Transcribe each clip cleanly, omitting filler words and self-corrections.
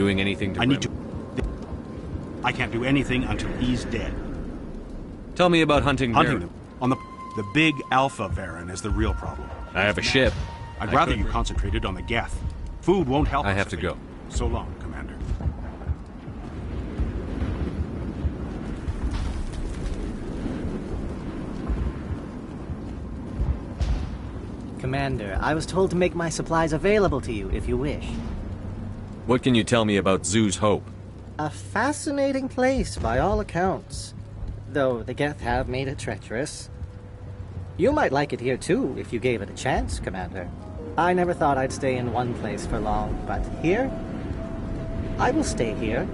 Doing anything to I can't do anything until he's dead. Tell me about hunting Hunting Baron. them. On the big Alpha Baron is the real problem. I have a ship. I'd rather you concentrated on the Geth. Food won't help us. I have to go. So long, Commander. Commander, I was told to make my supplies available to you if you wish. What can you tell me about Zoo's Hope? A fascinating place by all accounts, though the Geth have made it treacherous. You might like it here too if you gave it a chance, Commander. I never thought I'd stay in one place for long, but here? I will stay here.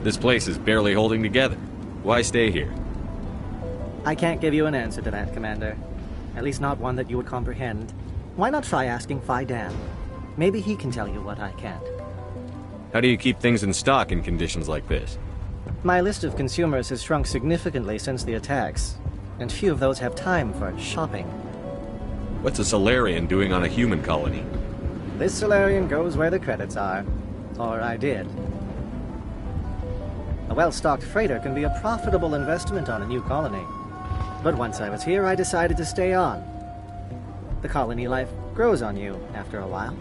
This place is barely holding together. Why stay here? I can't give you an answer to that, Commander. At least not one that you would comprehend. Why not try asking Fidan? Maybe he can tell you what I can't. How do you keep things in stock in conditions like this? My list of consumers has shrunk significantly since the attacks, and few of those have time for shopping. What's a Solarian doing on a human colony? This Solarian goes where the credits are. Or I did. A well-stocked freighter can be a profitable investment on a new colony. But once I was here, I decided to stay on. The colony life grows on you after a while.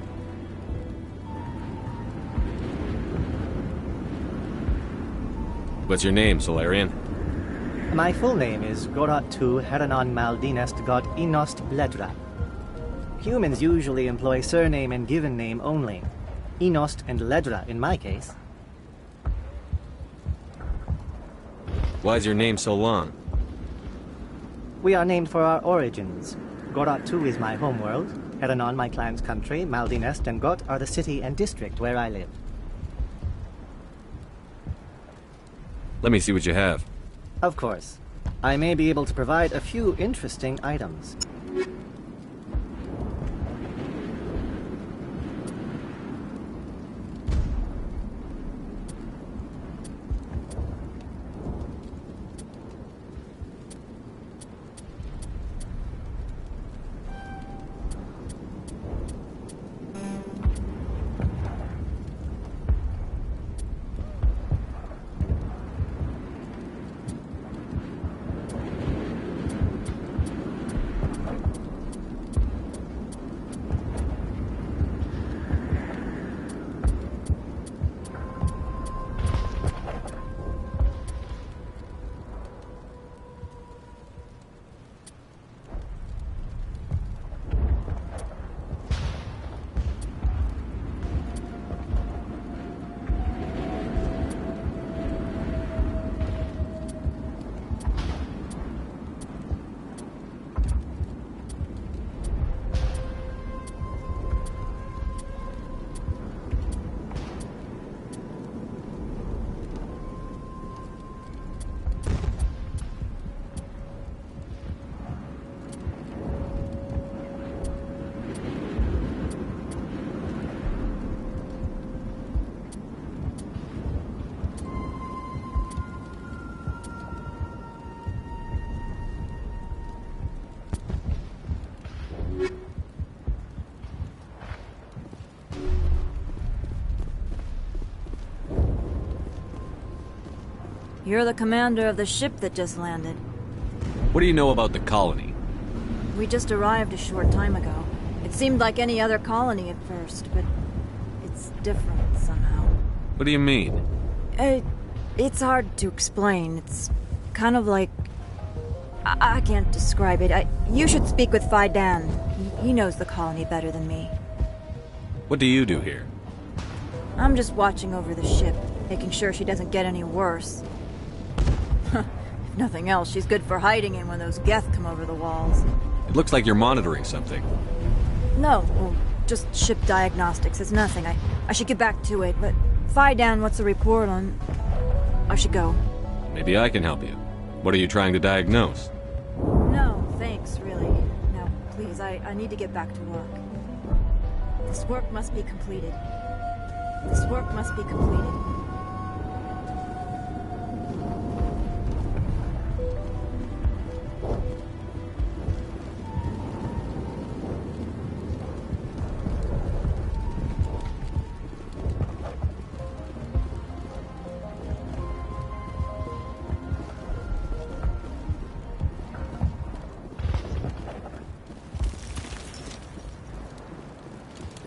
What's your name, Solarian? My full name is Goratu Heranon Maldinest God Inost Bledra. Humans usually employ surname and given name only. Inost and Ledra in my case. Why's your name so long? We are named for our origins. Goratu is my homeworld, Heranon my clan's country, Maldinest and Got are the city and district where I live. Let me see what you have. Of course. I may be able to provide a few interesting items. You're the commander of the ship that just landed. What do you know about the colony? We just arrived a short time ago. It seemed like any other colony at first, but it's different somehow. What do you mean? It's hard to explain. It's kind of like... I can't describe it. You should speak with Fidan. He knows the colony better than me. What do you do here? I'm just watching over the ship, making sure she doesn't get any worse. If nothing else, she's good for hiding in when those Geth come over the walls. It looks like you're monitoring something. No, well, just ship diagnostics. It's nothing. I should get back to it, but Fidan, what's the report on... I should go. Maybe I can help you. What are you trying to diagnose? No, thanks, really. Now, please, I need to get back to work. This work must be completed. This work must be completed.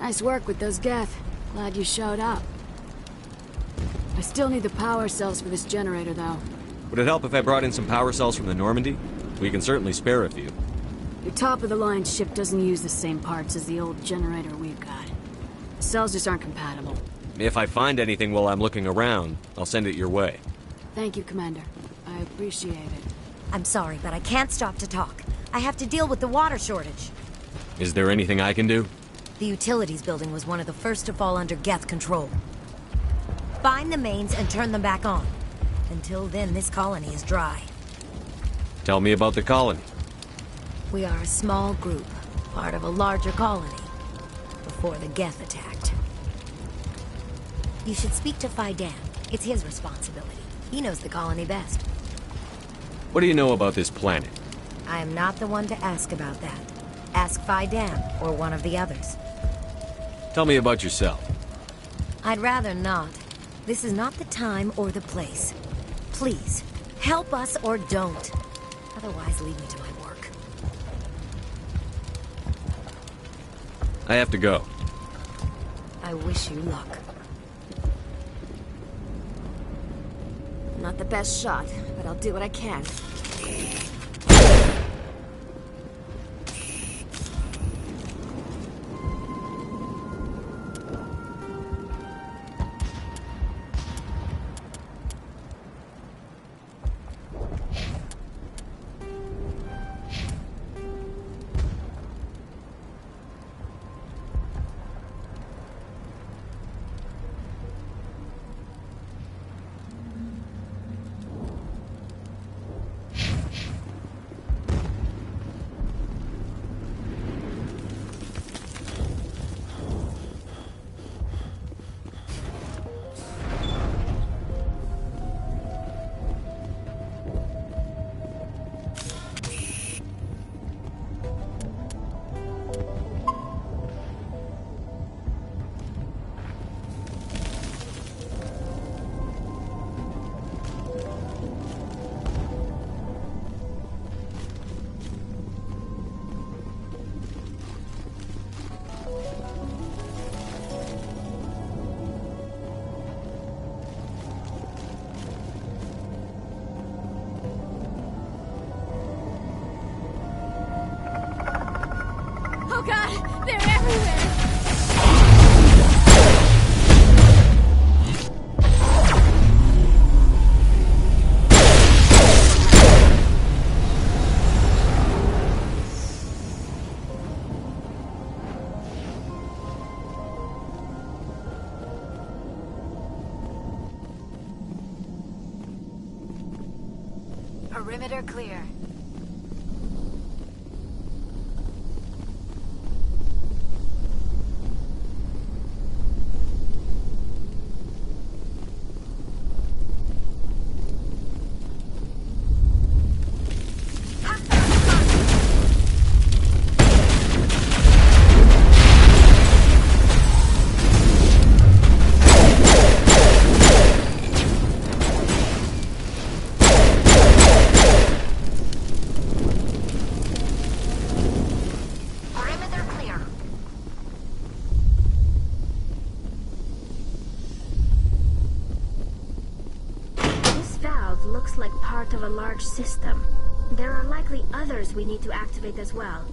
Nice work with those Geth. Glad you showed up. I still need the power cells for this generator, though. Would it help if I brought in some power cells from the Normandy? We can certainly spare a few. Your top-of-the-line ship doesn't use the same parts as the old generator we've got. The cells just aren't compatible. If I find anything while I'm looking around, I'll send it your way. Thank you, Commander. I appreciate it. I'm sorry, but I can't stop to talk. I have to deal with the water shortage. Is there anything I can do? The utilities building was one of the first to fall under Geth control. Find the mains and turn them back on. Until then, this colony is dry. Tell me about the colony. We are a small group, part of a larger colony, before the Geth attacked. You should speak to Faidan. It's his responsibility. He knows the colony best. What do you know about this planet? I am not the one to ask about that. Ask Faidan or one of the others. Tell me about yourself. I'd rather not. This is not the time or the place. Please, help us or don't. Otherwise, leave me to my work. I have to go. I wish you luck. Not the best shot, but I'll do what I can. Oh god, they're everywhere! Perimeter clear. Looks like part of a large system. There are likely others we need to activate as well.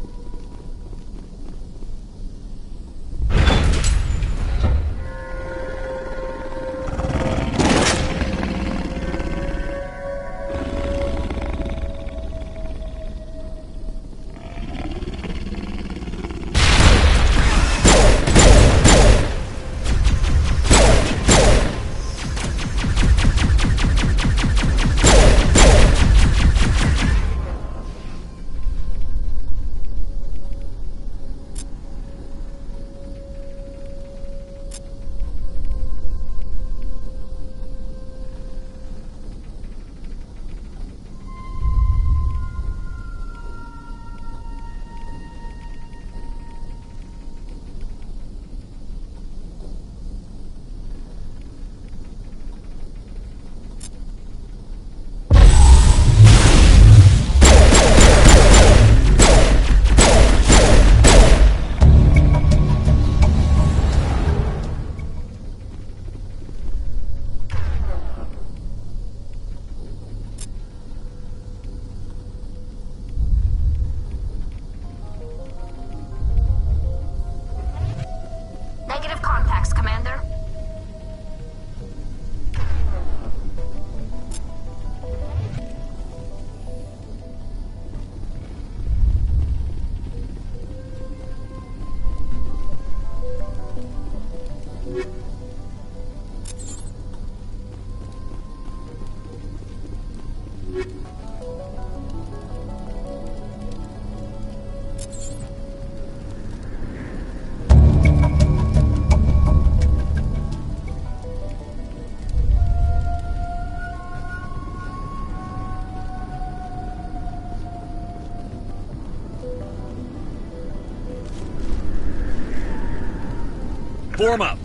Form up!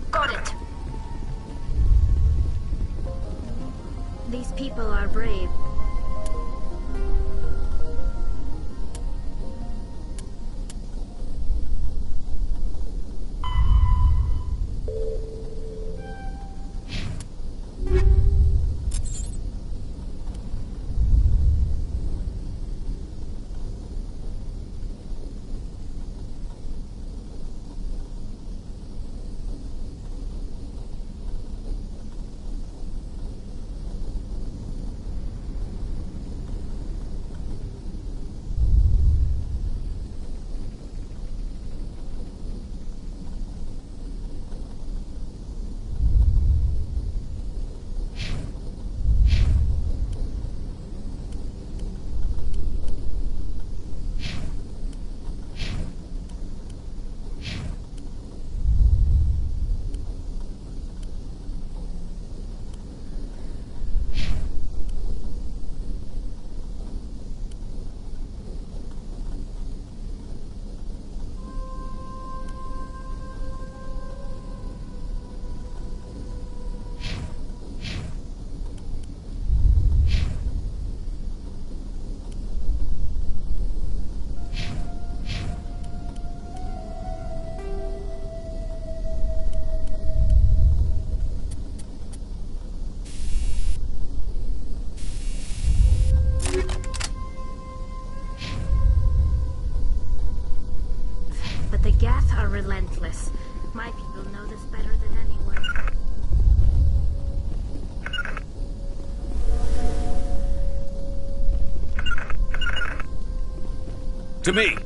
Got it. These people are brave. But the Geth are relentless. My people know this better than anyone. To me!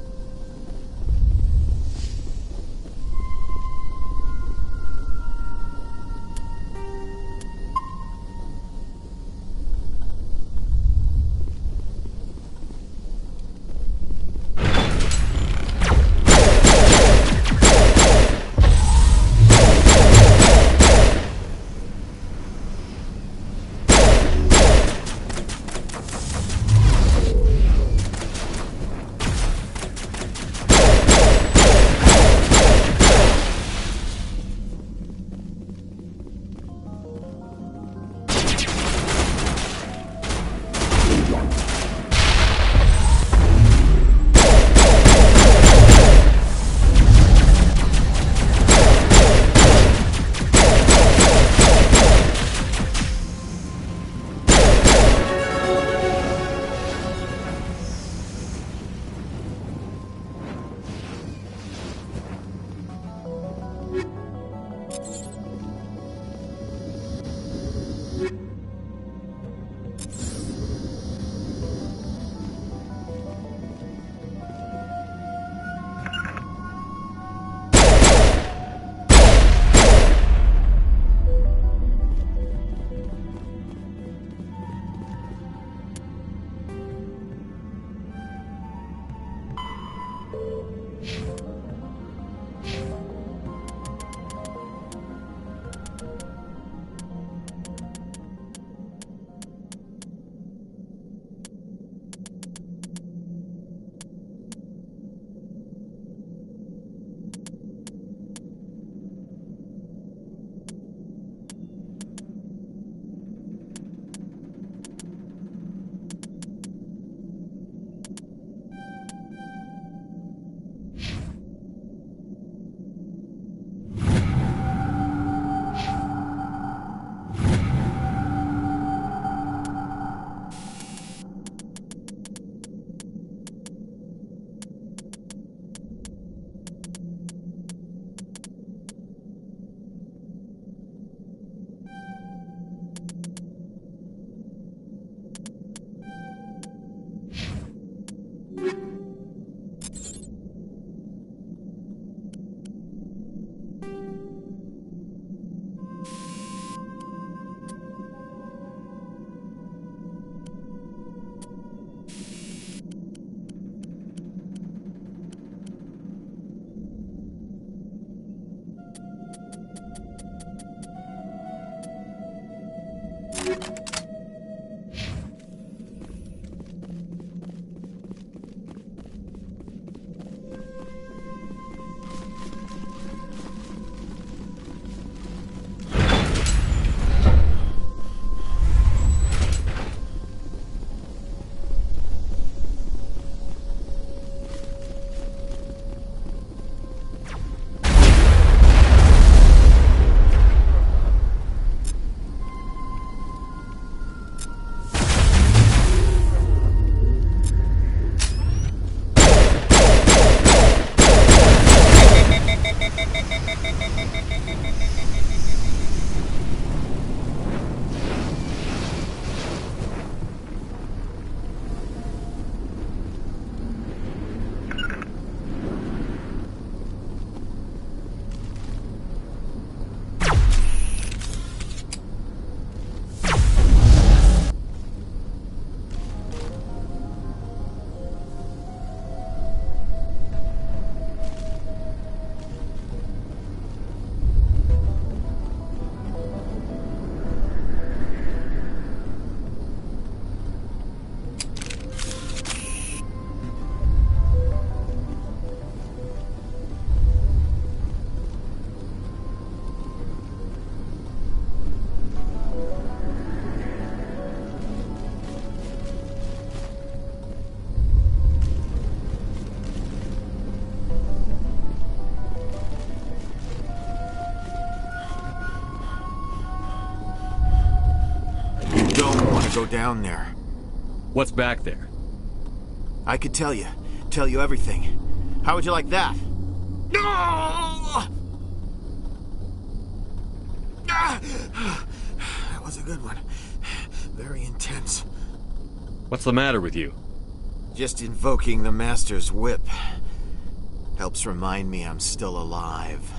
want to go down there. What's back there? I could tell you everything. How would you like that? No! That was a good one. Very intense. What's the matter with you? Just invoking the Master's whip helps remind me I'm still alive.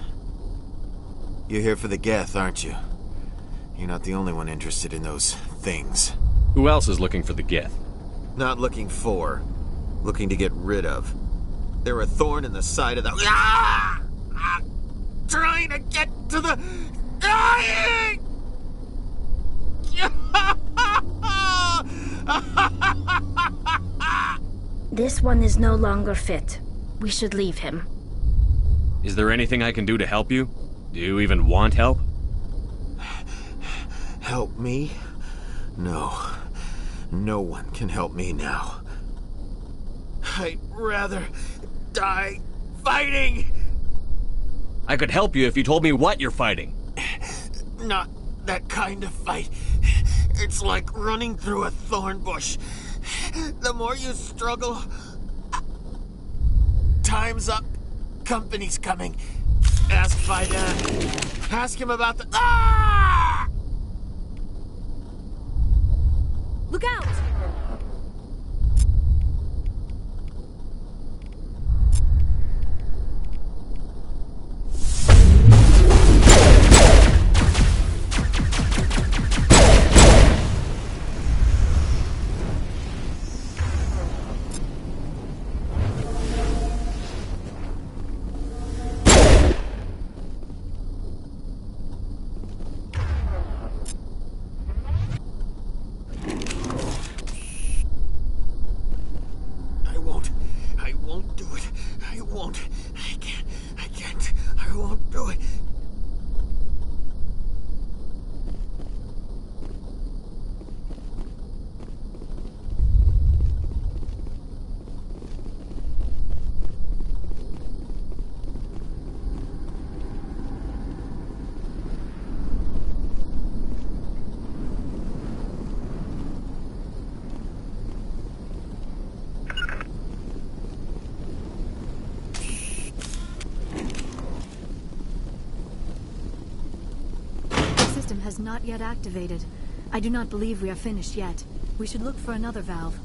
You're here for the Geth, aren't you? You're not the only one interested in those things. Who else is looking for the Geth? Not looking for, looking to get rid of. They're a thorn in the side of the... Ah! Ah! Trying to get to the... Dying! This one is no longer fit. We should leave him. Is there anything I can do to help you? Do you even want help? Help me? No. No one can help me now. I'd rather die fighting! I could help you if you told me what you're fighting. Not that kind of fight. It's like running through a thorn bush. The more you struggle... Time's up. Company's coming. Ask Fida. Ask him about the... Ah! Look out! I won't do it. I won't. I can't. I won't do it. Has not yet activated. I do not believe we are finished yet. We should look for another valve.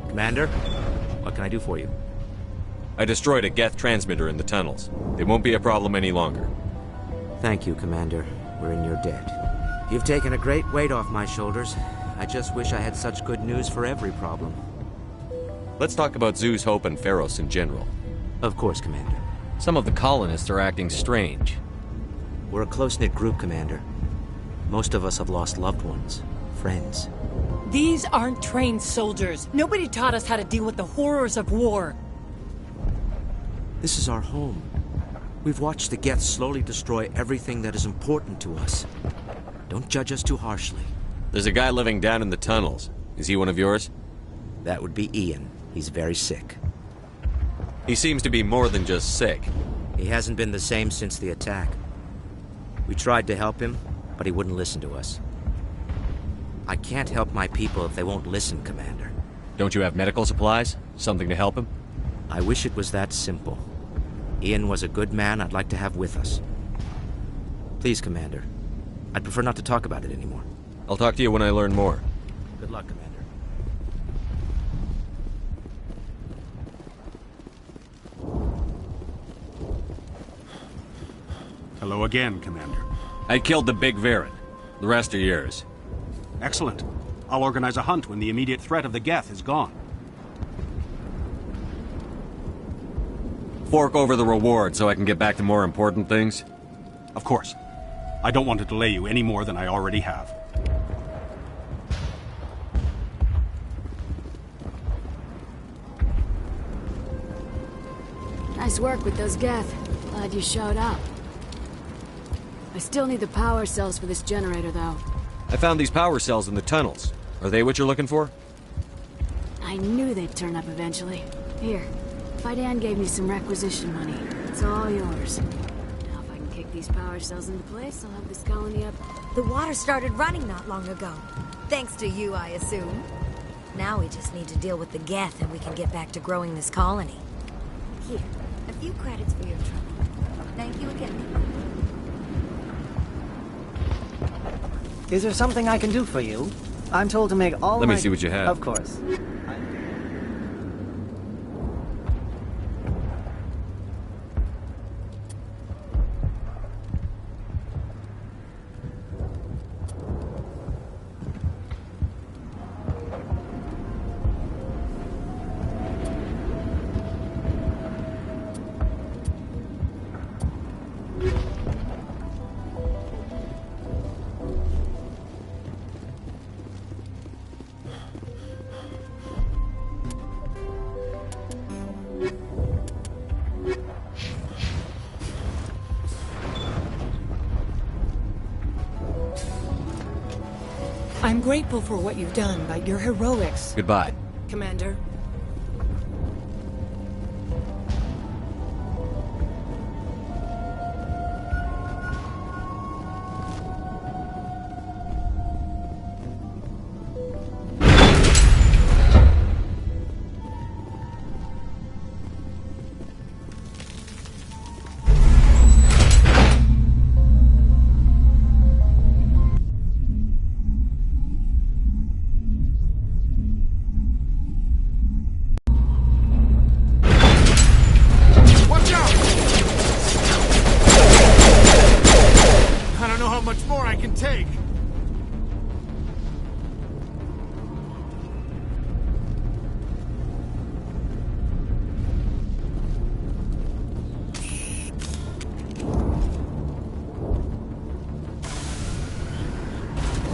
Commander, what can I do for you? I destroyed a Geth transmitter in the tunnels. They won't be a problem any longer. Thank you, Commander. we're in your debt. You've taken a great weight off my shoulders. I just wish I had such good news for every problem. Let's talk about Zoo's Hope and Feros in general. Of course, Commander. Some of the colonists are acting strange. We're a close-knit group, Commander. Most of us have lost loved ones, friends. These aren't trained soldiers. Nobody taught us how to deal with the horrors of war. This is our home. We've watched the Geth slowly destroy everything that is important to us. Don't judge us too harshly. There's a guy living down in the tunnels. Is he one of yours? That would be Ian. He's very sick. He seems to be more than just sick. He hasn't been the same since the attack. We tried to help him, but he wouldn't listen to us. I can't help my people if they won't listen, Commander. Don't you have medical supplies? Something to help him? I wish it was that simple. Ian was a good man I'd like to have with us. Please, Commander. I'd prefer not to talk about it anymore. I'll talk to you when I learn more. Good luck, Commander. Hello again, Commander. I killed the big Varren. The rest are yours. Excellent. I'll organize a hunt when the immediate threat of the Geth is gone. Fork over the reward so I can get back to more important things? Of course. I don't want to delay you any more than I already have. Nice work with those Geth. Glad you showed up. I still need the power cells for this generator, though. I found these power cells in the tunnels. Are they what you're looking for? I knew they'd turn up eventually. Here, Fidan gave me some requisition money. It's all yours. Now if I can kick these power cells into place, I'll have this colony up. The water started running not long ago. Thanks to you, I assume. Now we just need to deal with the Geth and we can get back to growing this colony. Here, a few credits for your trouble. Thank you again. Is there something I can do for you? I'm told to make all Let my... me see what you have. Of course. I'm grateful for what you've done, but your heroics... Goodbye. Commander.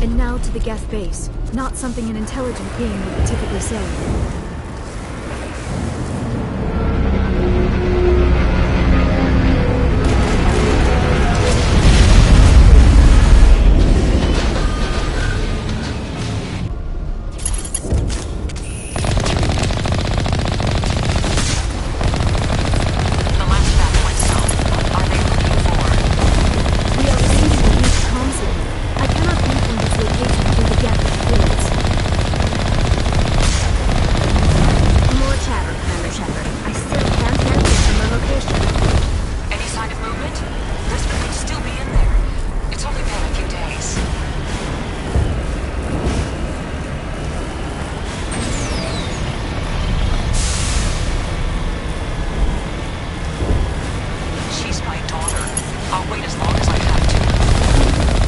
And now to the Geth base. Not something an intelligent being would typically say. I'll wait as long as I have to.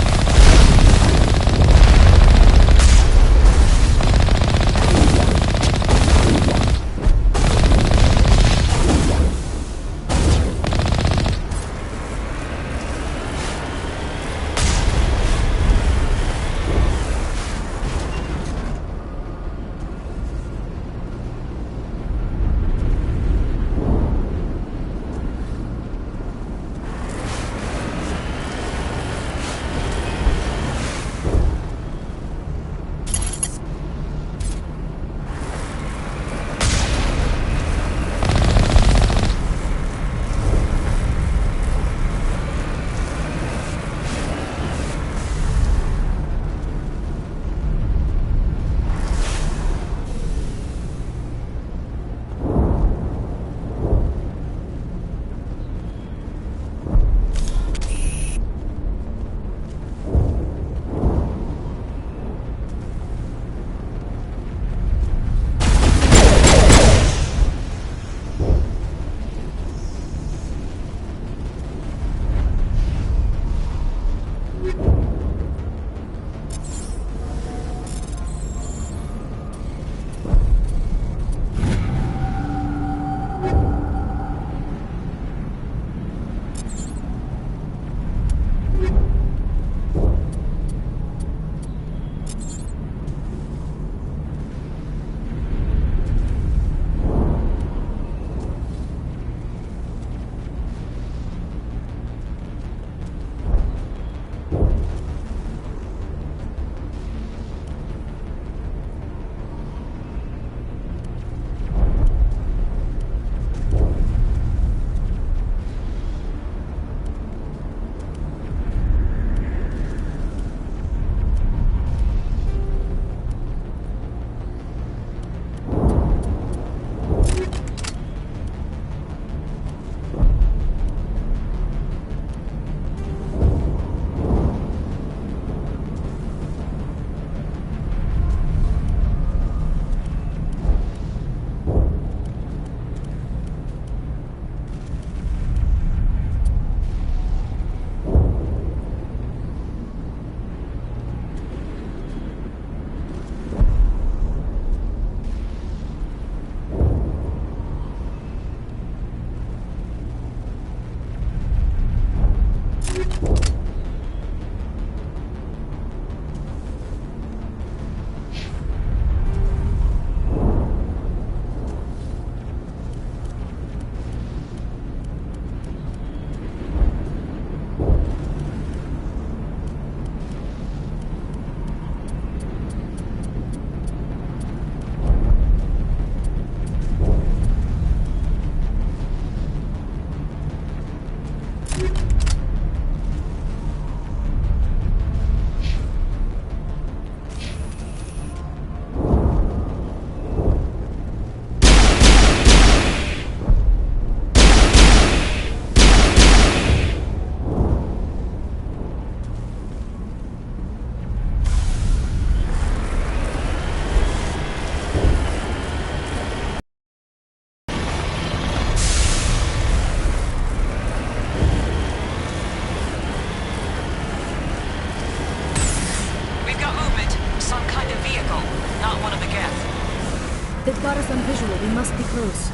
got us on visual. We must be close.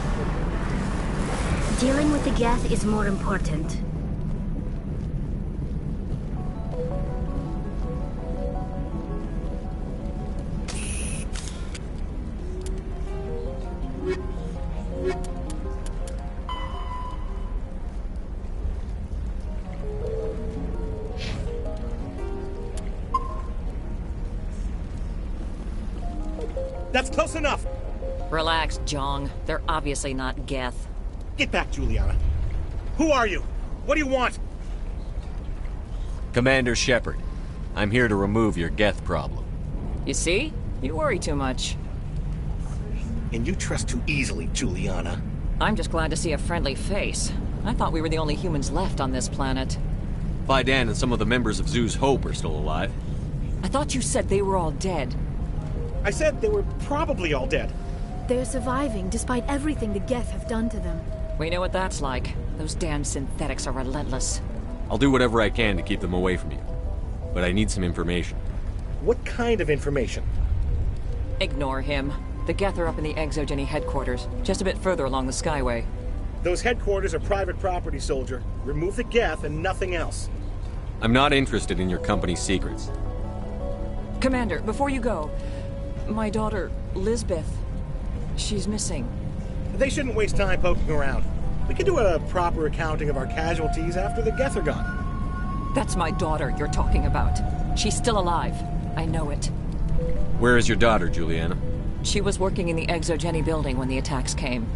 Dealing with the Geth is more important. That's close enough! Relax, Jong. They're obviously not Geth. Get back, Juliana. Who are you? What do you want? Commander Shepard, I'm here to remove your Geth problem. You see? You worry too much. And you trust too easily, Juliana. I'm just glad to see a friendly face. I thought we were the only humans left on this planet. Fidan and some of the members of Zoo's Hope are still alive. I thought you said they were all dead. I said they were probably all dead. They're surviving despite everything the Geth have done to them. We know what that's like. Those damn synthetics are relentless. I'll do whatever I can to keep them away from you. But I need some information. What kind of information? Ignore him. The Geth are up in the Exogeny headquarters, just a bit further along the Skyway. Those headquarters are private property, soldier. Remove the Geth and nothing else. I'm not interested in your company's secrets. Commander, before you go, my daughter, Lisbeth, she's missing. They shouldn't waste time poking around. We can do a proper accounting of our casualties after the Geth are gone. That's my daughter you're talking about. She's still alive. I know it. Where is your daughter, Juliana? She was working in the Exogeny building when the attacks came.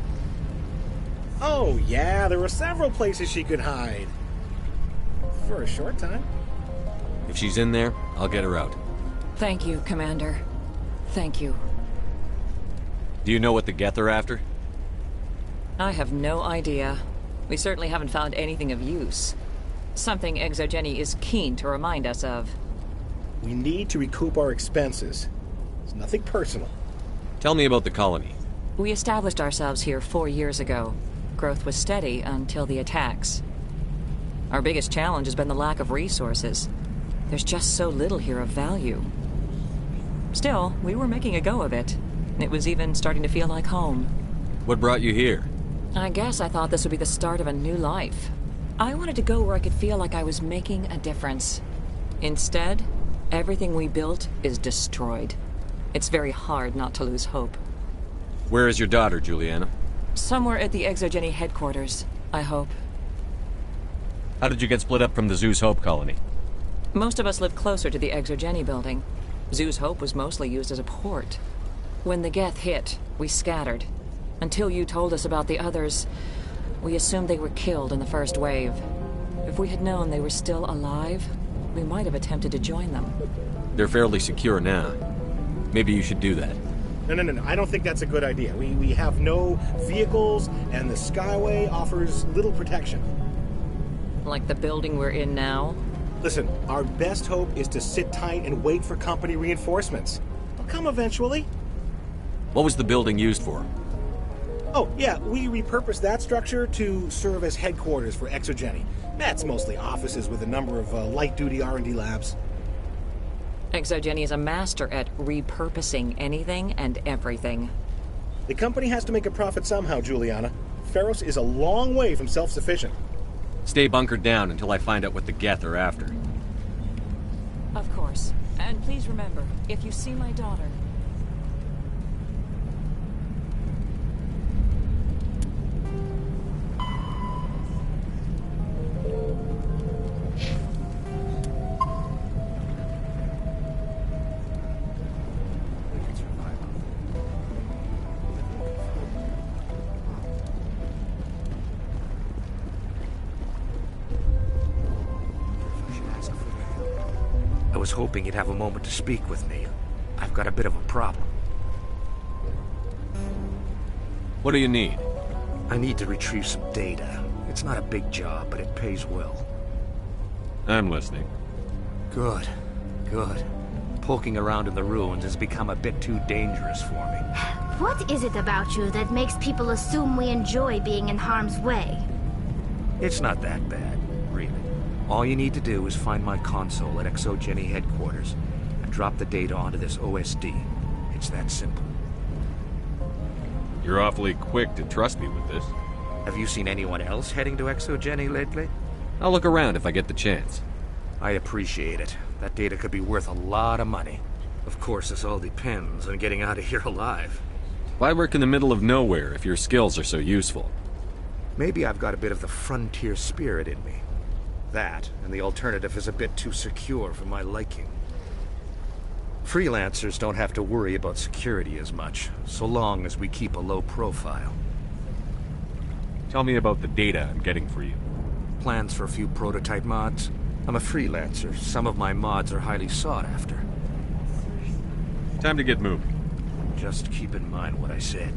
Oh, yeah, there were several places she could hide. For a short time. If she's in there, I'll get her out. Thank you, Commander. Thank you. Do you know what the Geth are after? I have no idea. We certainly haven't found anything of use. Something Exogeny is keen to remind us of. We need to recoup our expenses. It's nothing personal. Tell me about the colony. We established ourselves here 4 years ago. Growth was steady until the attacks. Our biggest challenge has been the lack of resources. There's just so little here of value. Still, we were making a go of it. It was even starting to feel like home. What brought you here? I guess I thought this would be the start of a new life. I wanted to go where I could feel like I was making a difference. Instead, everything we built is destroyed. It's very hard not to lose hope. Where is your daughter, Juliana? Somewhere at the Exogeny headquarters, I hope. How did you get split up from the Zeus Hope colony? Most of us lived closer to the Exogeny building. Zeus Hope was mostly used as a port. When the Geth hit, we scattered. Until you told us about the others, we assumed they were killed in the first wave. If we had known they were still alive, we might have attempted to join them. They're fairly secure now. Maybe you should do that. No. I don't think that's a good idea. We have no vehicles, and the Skyway offers little protection. Like the building we're in now? Listen, our best hope is to sit tight and wait for company reinforcements. They'll come eventually. What was the building used for? Oh, yeah, we repurposed that structure to serve as headquarters for Exogeny. That's mostly offices with a number of light-duty R&D labs. Exogeny is a master at repurposing anything and everything. The company has to make a profit somehow, Juliana. Feros is a long way from self-sufficient. Stay bunkered down until I find out what the Geth are after. Of course. And please remember, if you see my daughter... I was hoping you'd have a moment to speak with me. I've got a bit of a problem. What do you need? I need to retrieve some data. It's not a big job, but it pays well. I'm listening. Good. Poking around in the ruins has become a bit too dangerous for me. What is it about you that makes people assume we enjoy being in harm's way? It's not that bad, really. All you need to do is find my console at Exogeny headquarters and drop the data onto this OSD. It's that simple. You're awfully quick to trust me with this. Have you seen anyone else heading to Exogeny lately? I'll look around if I get the chance. I appreciate it. That data could be worth a lot of money. Of course, this all depends on getting out of here alive. Why work in the middle of nowhere if your skills are so useful? Maybe I've got a bit of the frontier spirit in me. That, and the alternative is a bit too secure for my liking. Freelancers don't have to worry about security as much, so long as we keep a low profile. Tell me about the data I'm getting for you. Plans for a few prototype mods? I'm a freelancer. Some of my mods are highly sought after. Time to get moving. Just keep in mind what I said.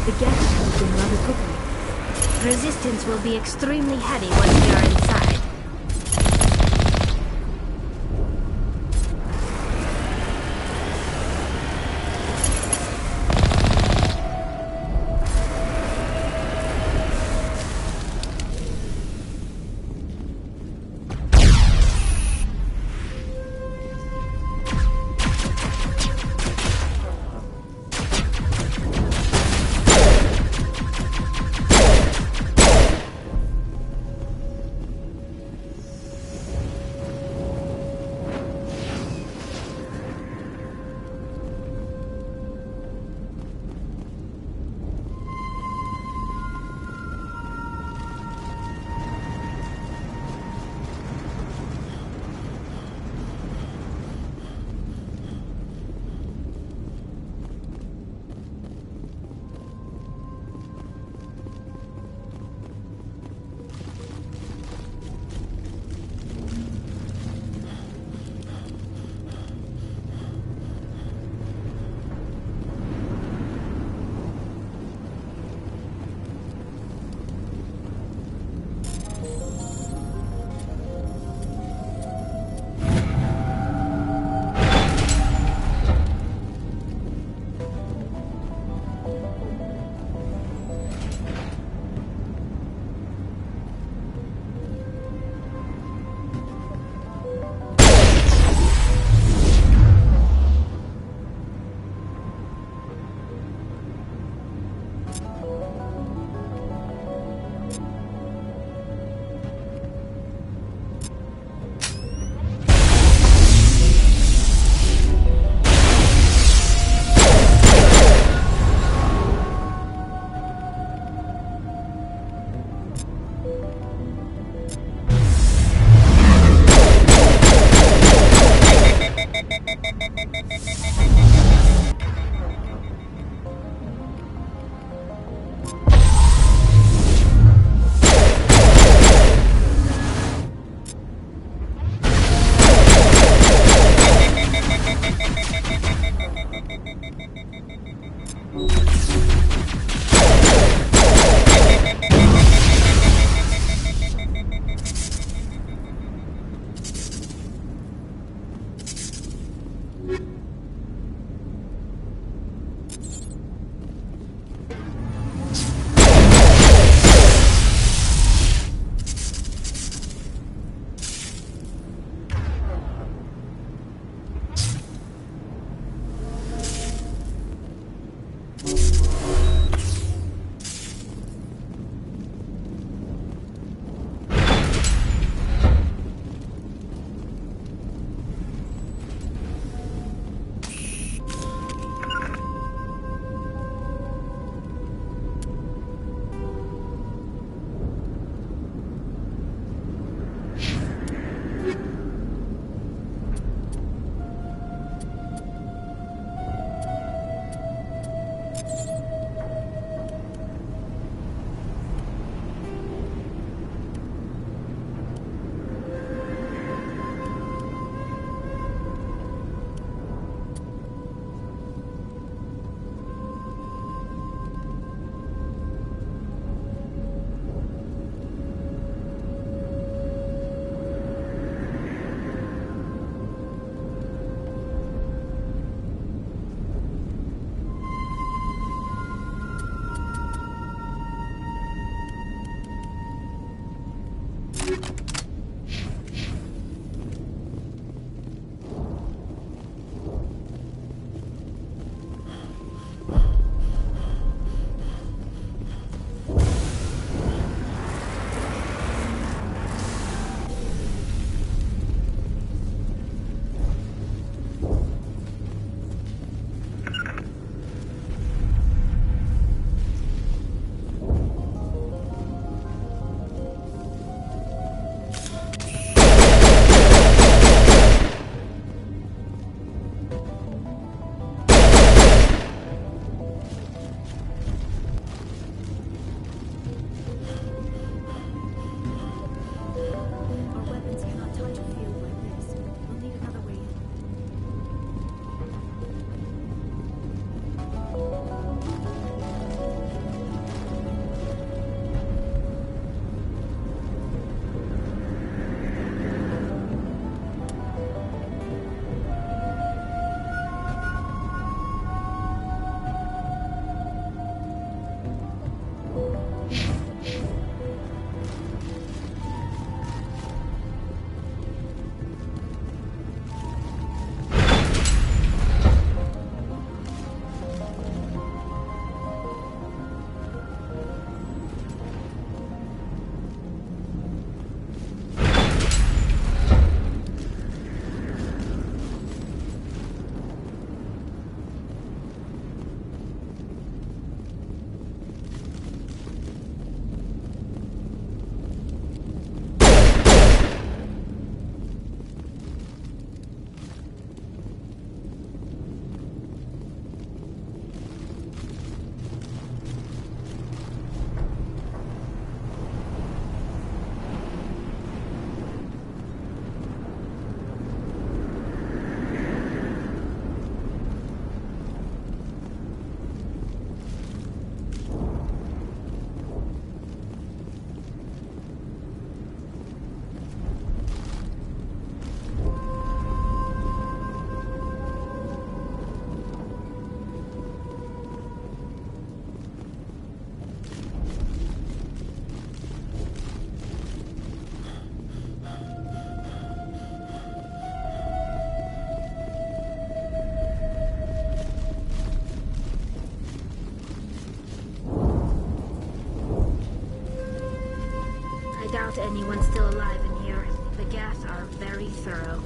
The gas comes in rather quickly. Resistance will be extremely heavy once we are inside. Our weapons cannot touch a field like this. We'll need another way in. I doubt anyone's still alive in here. The Geth are very thorough.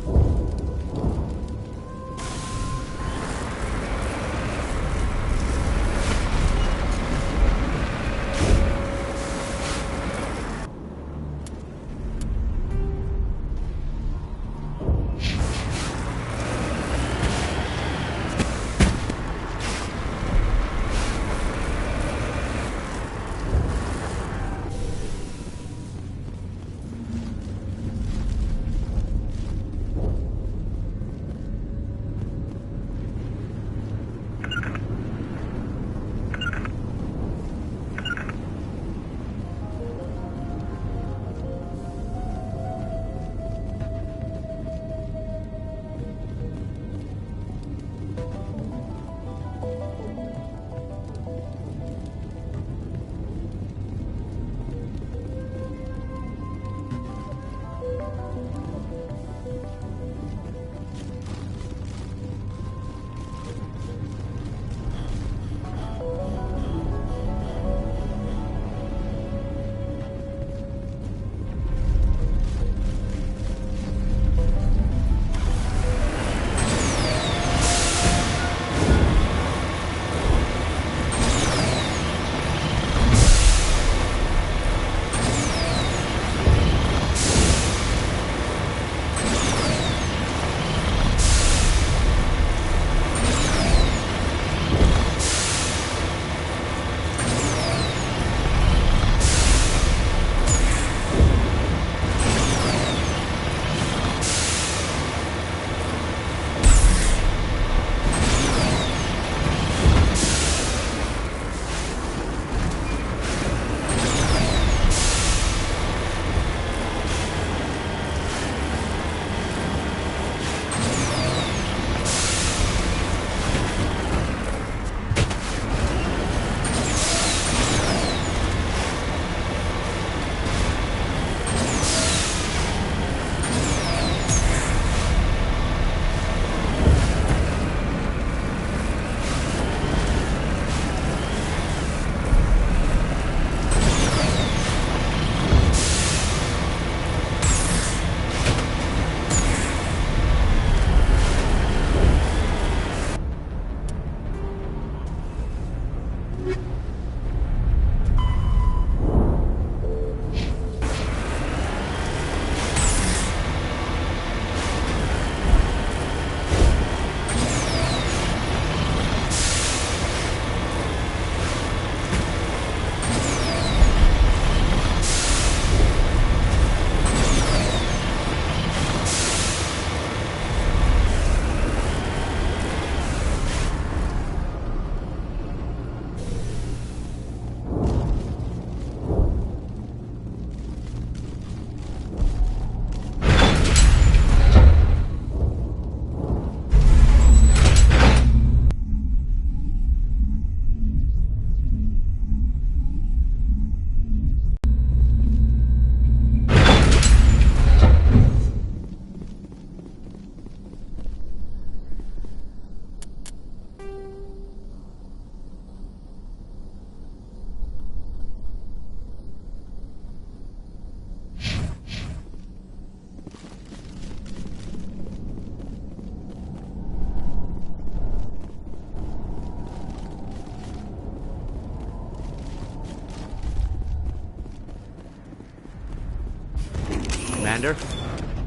Commander,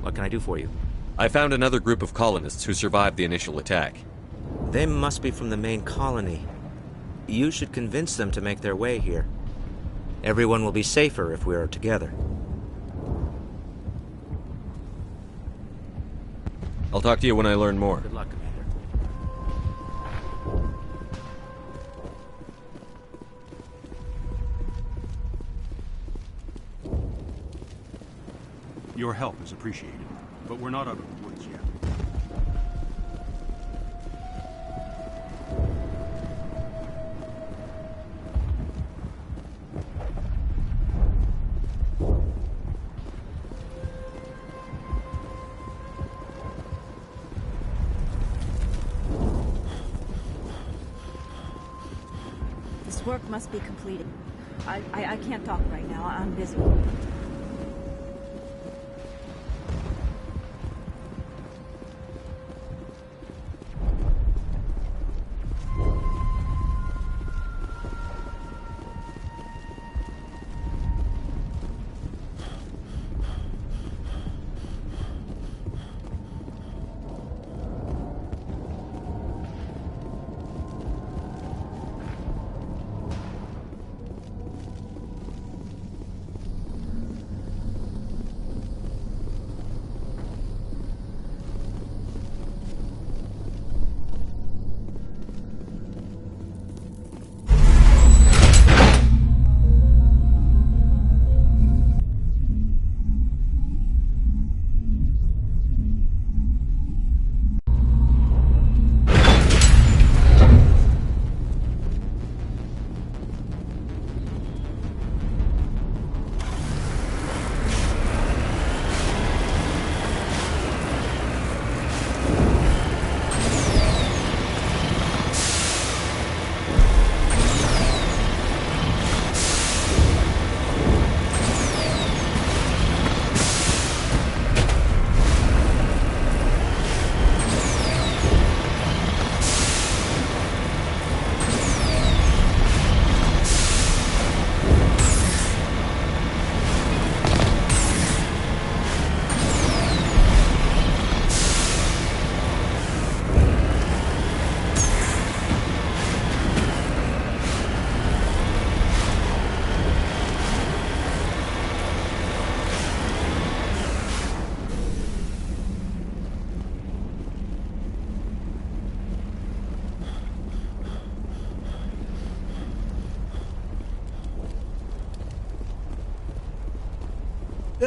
what can I do for you? I found another group of colonists who survived the initial attack. They must be from the main colony. You should convince them to make their way here. Everyone will be safer if we are together. I'll talk to you when I learn more. Good luck, Commander. Your help is appreciated, but we're not out of the woods yet. This work must be completed. I can't talk right now. I'm busy.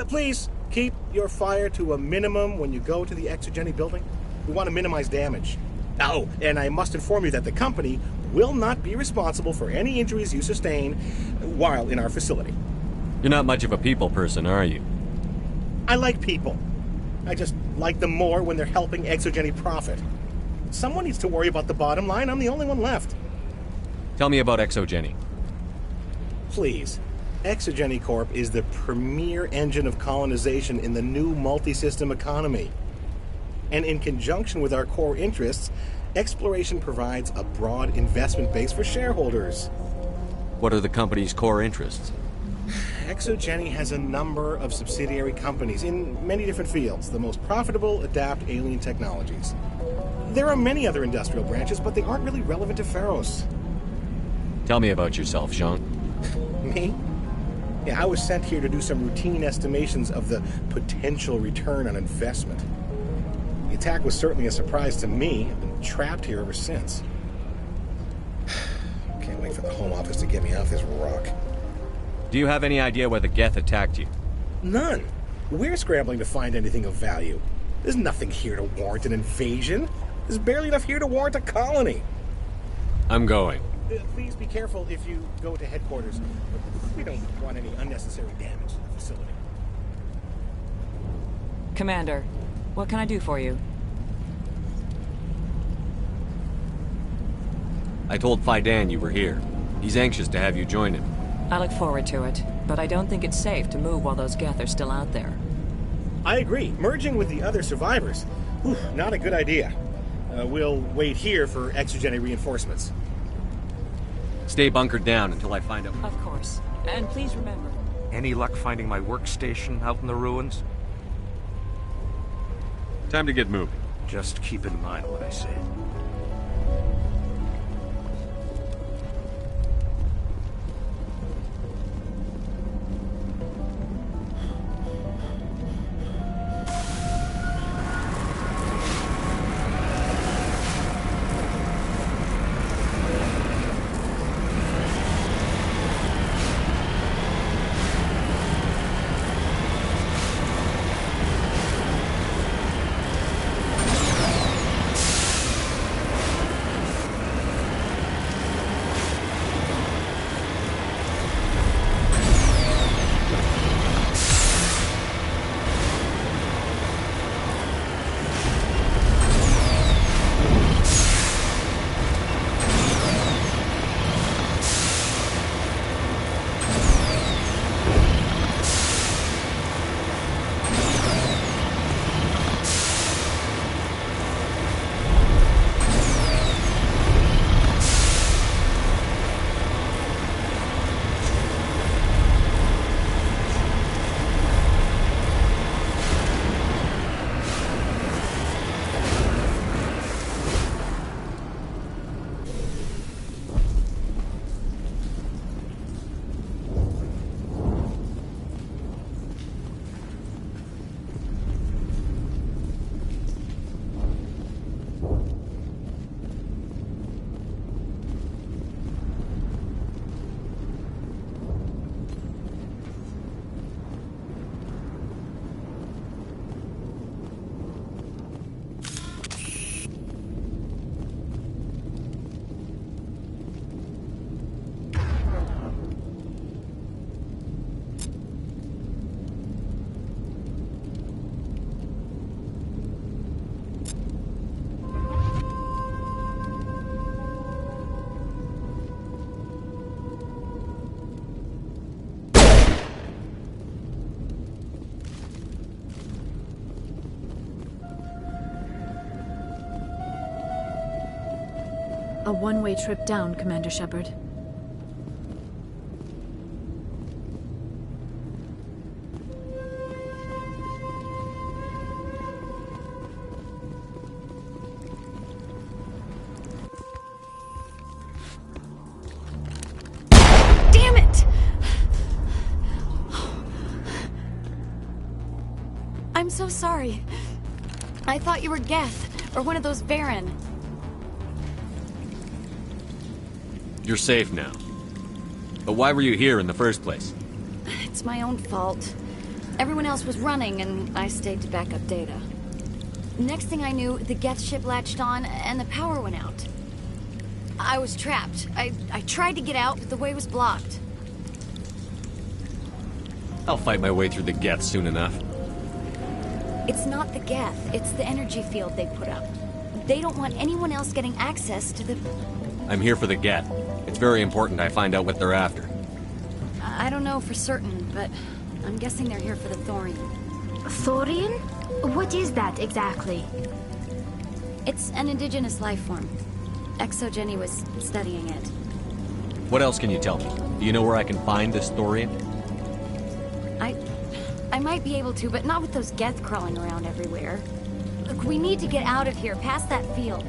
Please, keep your fire to a minimum when you go to the Exogeny building. We want to minimize damage. Oh, and I must inform you that the company will not be responsible for any injuries you sustain while in our facility. You're not much of a people person, are you? I like people. I just like them more when they're helping Exogeny profit. Someone needs to worry about the bottom line. I'm the only one left. Tell me about Exogeny. Please. Exogeny Corp is the premier engine of colonization in the new multi-system economy. And in conjunction with our core interests, exploration provides a broad investment base for shareholders. What are the company's core interests? Exogeny has a number of subsidiary companies in many different fields. The most profitable adapt alien technologies. There are many other industrial branches, but they aren't really relevant to Feros. Tell me about yourself, Jean. Me? Yeah, I was sent here to do some routine estimations of the potential return on investment. The attack was certainly a surprise to me. I've been trapped here ever since. Can't wait for the Home Office to get me off this rock. Do you have any idea why the Geth attacked you? None. We're scrambling to find anything of value. There's nothing here to warrant an invasion. There's barely enough here to warrant a colony. I'm going. Please be careful if you go to headquarters. We don't want any unnecessary damage to the facility. Commander, what can I do for you? I told Fidan you were here. He's anxious to have you join him. I look forward to it, but I don't think it's safe to move while those Geth are still out there. I agree. Merging with the other survivors. Not a good idea. We'll wait here for Exogeny reinforcements. Stay bunkered down until I find out. Of course. And please remember... Any luck finding my workstation out in the ruins? Time to get moving. Just keep in mind what I say. A one-way trip down, Commander Shepard. Damn it! I'm so sorry. I thought you were Geth, or one of those Baron. You're safe now. But why were you here in the first place? It's my own fault. Everyone else was running, and I stayed to back up data. Next thing I knew, the Geth ship latched on, and the power went out. I was trapped. I tried to get out, but the way was blocked. I'll fight my way through the Geth soon enough. It's not the Geth, it's the energy field they put up. They don't want anyone else getting access to the... I'm here for the Geth. It's very important I find out what they're after. I don't know for certain, but I'm guessing they're here for the thorium. Thorium? What is that exactly? It's an indigenous life form. Exogeny was studying it. What else can you tell me? Do you know where I can find this thorium? I might be able to, but not with those Geth crawling around everywhere. Look, we need to get out of here, past that field.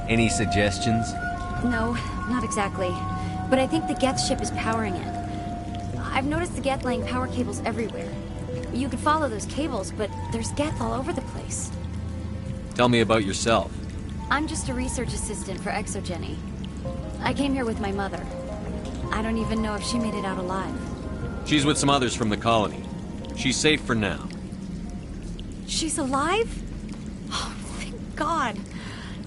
Any suggestions? No, not exactly. But I think the Geth ship is powering it. I've noticed the Geth laying power cables everywhere. You could follow those cables, but there's Geth all over the place. Tell me about yourself. I'm just a research assistant for Exogeny. I came here with my mother. I don't even know if she made it out alive. She's with some others from the colony. She's safe for now. She's alive? Oh, thank God.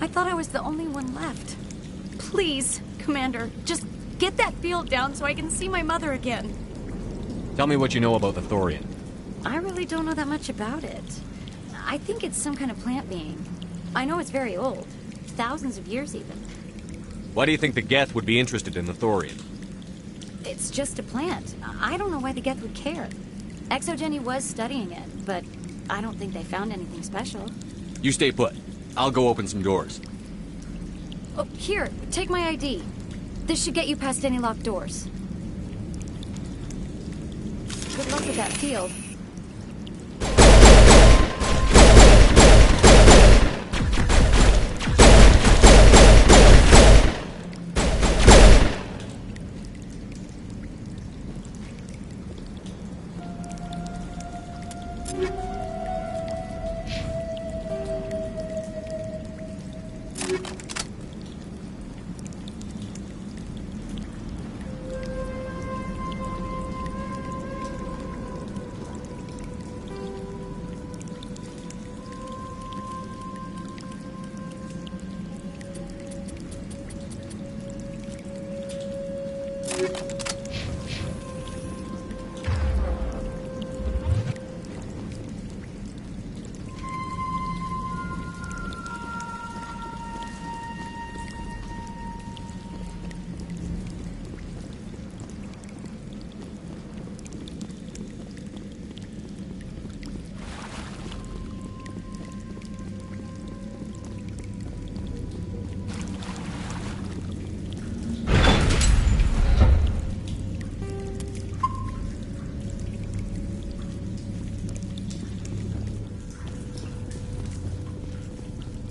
I thought I was the only one left. Please, Commander, just get that field down so I can see my mother again. Tell me what you know about the thorium. I really don't know that much about it. I think it's some kind of plant being. I know it's very old. Thousands of years, even. Why do you think the Geth would be interested in the thorium? It's just a plant. I don't know why the Geth would care. Exogeny was studying it, but I don't think they found anything special. You stay put. I'll go open some doors. Oh, here, take my ID. This should get you past any locked doors. Good luck with that field.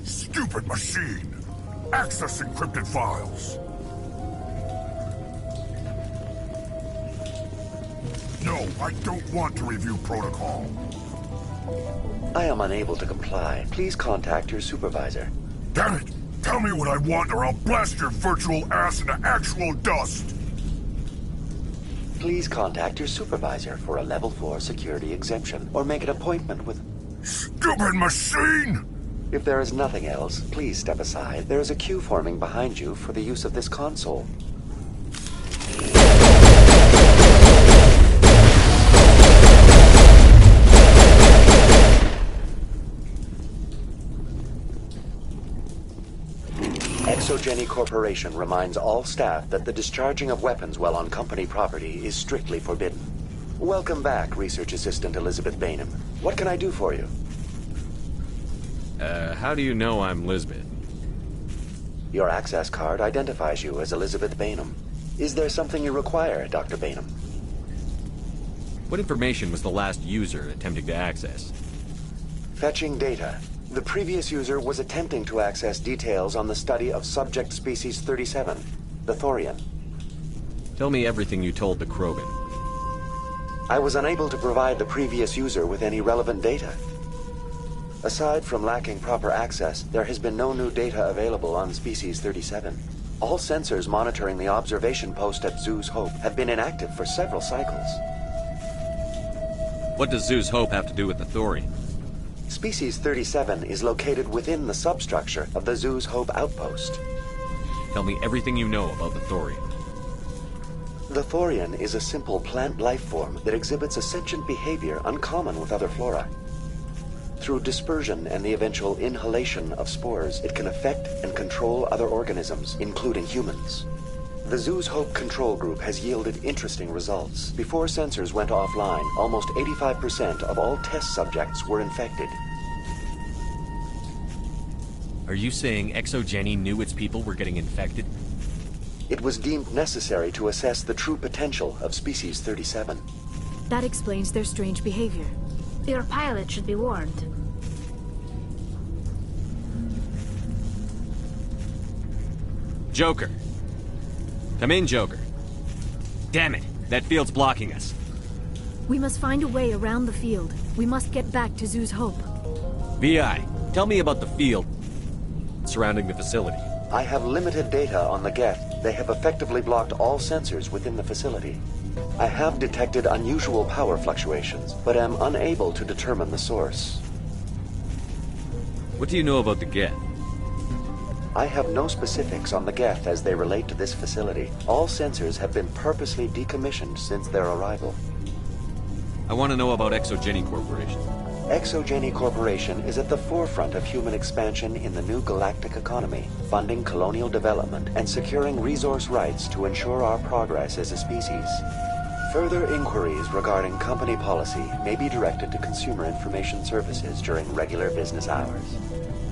Stupid machine! Access encrypted files! No, I don't want to review protocol. I am unable to comply. Please contact your supervisor. Damn it! Tell me what I want or I'll blast your virtual ass into actual dust! Please contact your supervisor for a level 4 security exemption, or make an appointment with... Stupid machine! If there is nothing else, please step aside. There is a queue forming behind you for the use of this console. Exogeny Corporation reminds all staff that the discharging of weapons while on company property is strictly forbidden. Welcome back, Research Assistant Elizabeth Bainham. What can I do for you? How do you know I'm Lisbeth? Your access card identifies you as Elizabeth Bainham. Is there something you require, Dr. Bainham? What information was the last user attempting to access? Fetching data. The previous user was attempting to access details on the study of subject species 37, the Thorian. Tell me everything you told the Krogan. I was unable to provide the previous user with any relevant data. Aside from lacking proper access, there has been no new data available on Species 37. All sensors monitoring the observation post at Zeus Hope have been inactive for several cycles. What does Zeus Hope have to do with the Thorian? Species 37 is located within the substructure of the Zeus Hope outpost. Tell me everything you know about the Thorian. The Thorian is a simple plant life form that exhibits a sentient behavior uncommon with other flora. Through dispersion and the eventual inhalation of spores, it can affect and control other organisms, including humans. The Zeus Hope control group has yielded interesting results. Before sensors went offline, almost 85% of all test subjects were infected. Are you saying Exogeny knew its people were getting infected? It was deemed necessary to assess the true potential of Species 37. That explains their strange behavior. Your pilot should be warned. Joker. Come in, Joker. Damn it, that field's blocking us. We must find a way around the field. We must get back to Zeus Hope. VI, tell me about the field surrounding the facility. I have limited data on the Geth. They have effectively blocked all sensors within the facility. I have detected unusual power fluctuations, but am unable to determine the source. What do you know about the Geth? I have no specifics on the Geth as they relate to this facility. All sensors have been purposely decommissioned since their arrival. I want to know about Exogeny Corporation. Exogeny Corporation is at the forefront of human expansion in the new galactic economy, funding colonial development and securing resource rights to ensure our progress as a species. Further inquiries regarding company policy may be directed to Consumer Information Services during regular business hours.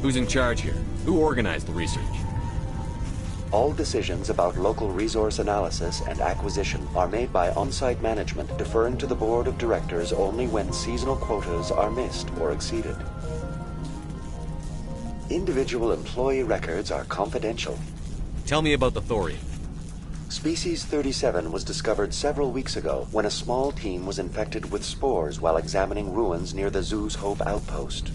Who's in charge here? Who organized the research? All decisions about local resource analysis and acquisition are made by on-site management, deferring to the board of directors only when seasonal quotas are missed or exceeded. Individual employee records are confidential. Tell me about the Thorian. Species 37 was discovered several weeks ago when a small team was infected with spores while examining ruins near the Zoo's Hope outpost.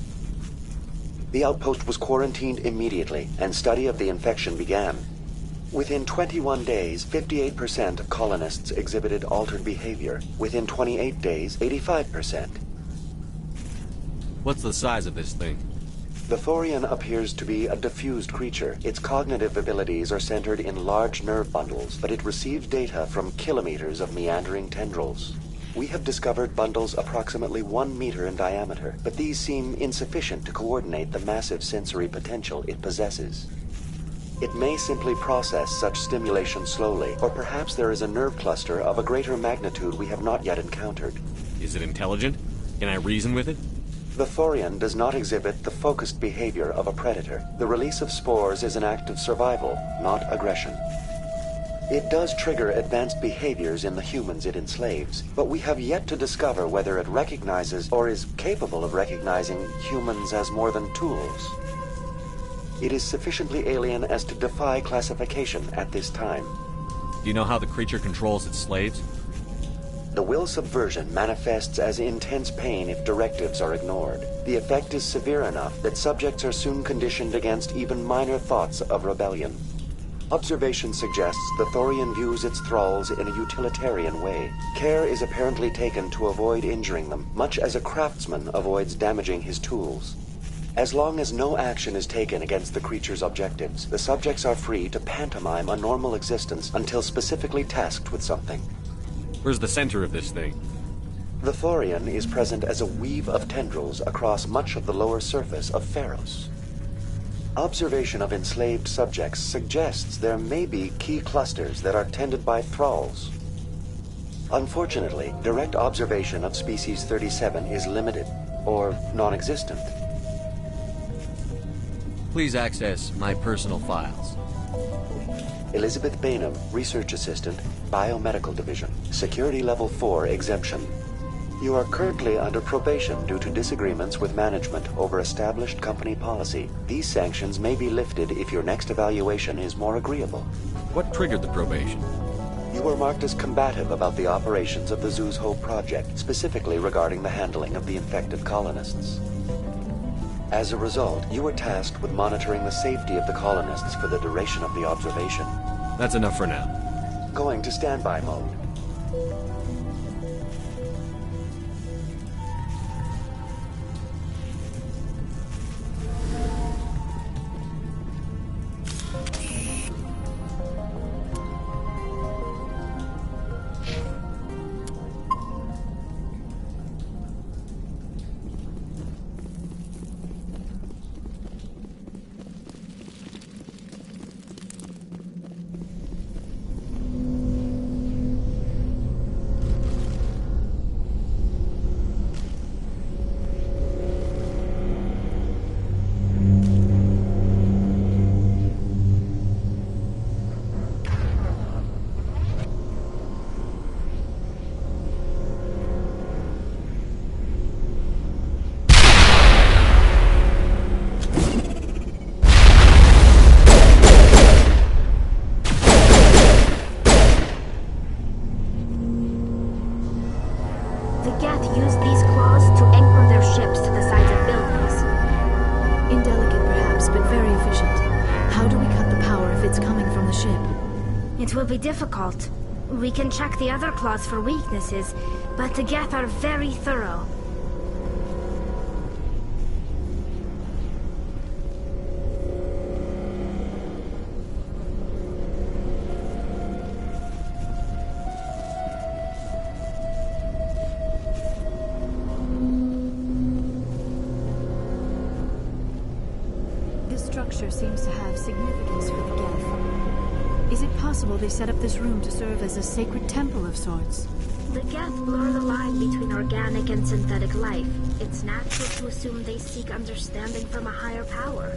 The outpost was quarantined immediately, and study of the infection began. Within 21 days, 58% of colonists exhibited altered behavior. Within 28 days, 85%. What's the size of this thing? The Thorian appears to be a diffused creature. Its cognitive abilities are centered in large nerve bundles, but it receives data from kilometers of meandering tendrils. We have discovered bundles approximately 1 meter in diameter, but these seem insufficient to coordinate the massive sensory potential it possesses. It may simply process such stimulation slowly, or perhaps there is a nerve cluster of a greater magnitude we have not yet encountered. Is it intelligent? Can I reason with it? The Thorian does not exhibit the focused behavior of a predator. The release of spores is an act of survival, not aggression. It does trigger advanced behaviors in the humans it enslaves, but we have yet to discover whether it recognizes or is capable of recognizing humans as more than tools. It is sufficiently alien as to defy classification at this time. Do you know how the creature controls its slaves? The will subversion manifests as intense pain if directives are ignored. The effect is severe enough that subjects are soon conditioned against even minor thoughts of rebellion. Observation suggests the Thorian views its thralls in a utilitarian way. Care is apparently taken to avoid injuring them, much as a craftsman avoids damaging his tools. As long as no action is taken against the creature's objectives, the subjects are free to pantomime a normal existence until specifically tasked with something. Where's the center of this thing? The Thorian is present as a weave of tendrils across much of the lower surface of Feros. Observation of enslaved subjects suggests there may be key clusters that are tended by thralls. Unfortunately, direct observation of species 37 is limited, or non-existent. Please access my personal files. Elizabeth Bainham, Research Assistant, Biomedical Division. Security Level 4 exemption. You are currently under probation due to disagreements with management over established company policy. These sanctions may be lifted if your next evaluation is more agreeable. What triggered the probation? You were marked as combative about the operations of the Zoo's Hope project, specifically regarding the handling of the infected colonists. As a result, you were tasked with monitoring the safety of the colonists for the duration of the observation. That's enough for now. Going to standby mode. It will be difficult. We can check the other claws for weaknesses, but the Geth are very thorough. This structure seems to have significance for the Geth. Is it possible they set up this room to serve as a sacred temple of sorts? The Geth blur the line between organic and synthetic life. It's natural to assume they seek understanding from a higher power.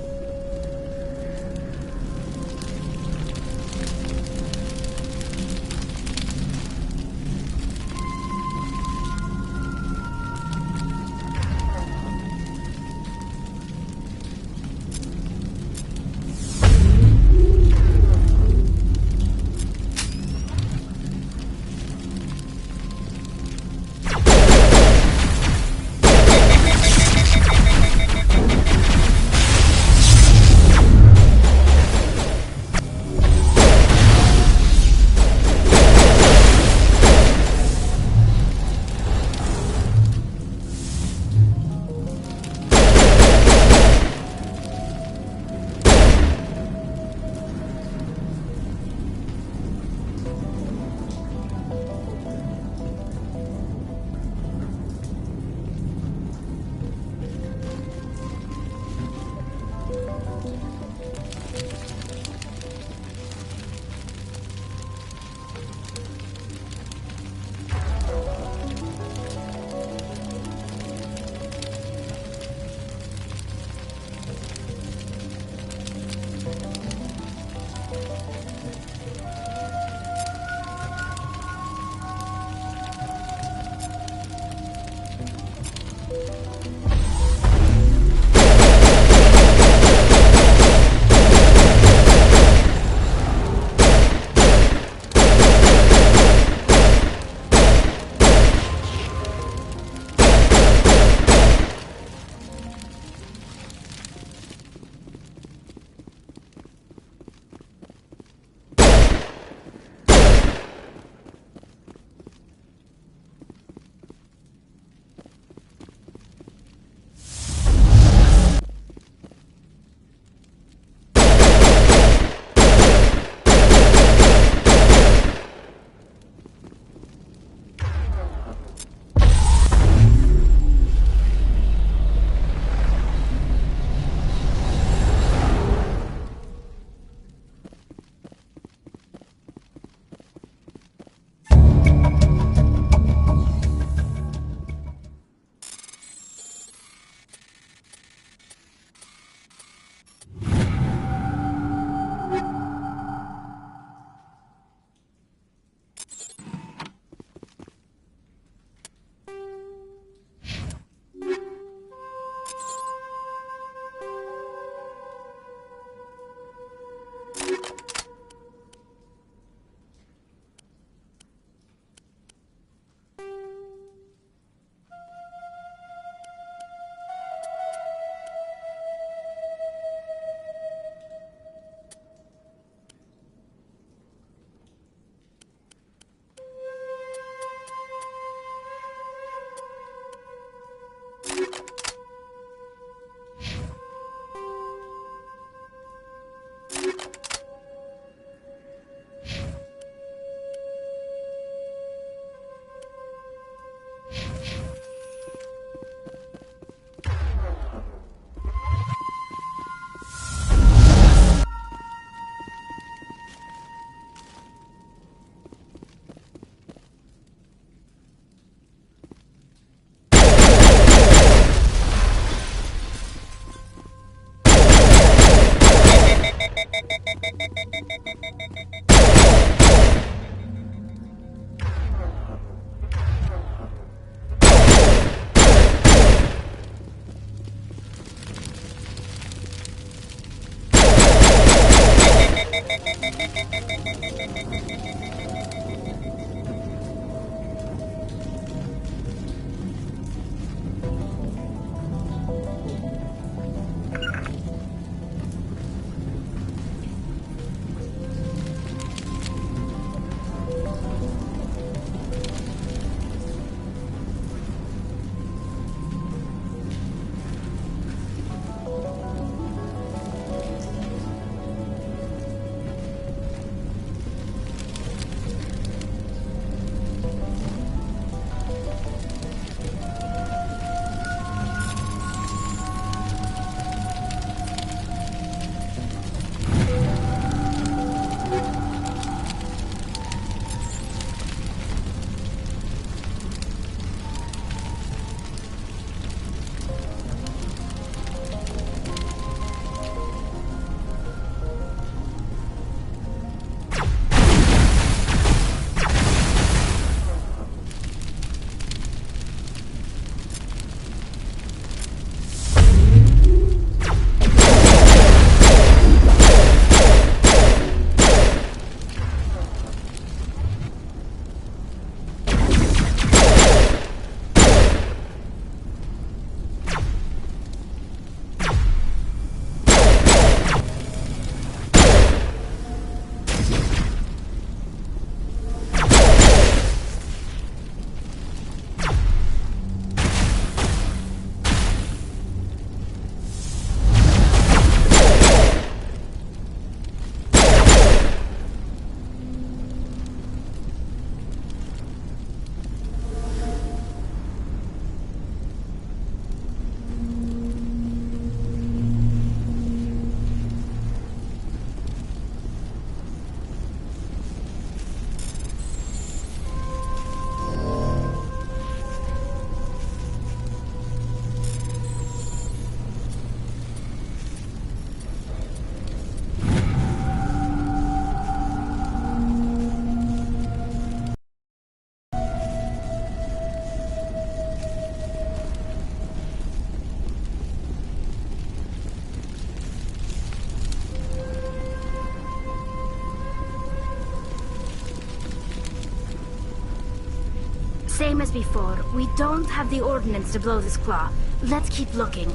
Same as before. We don't have the ordnance to blow this claw. Let's keep looking.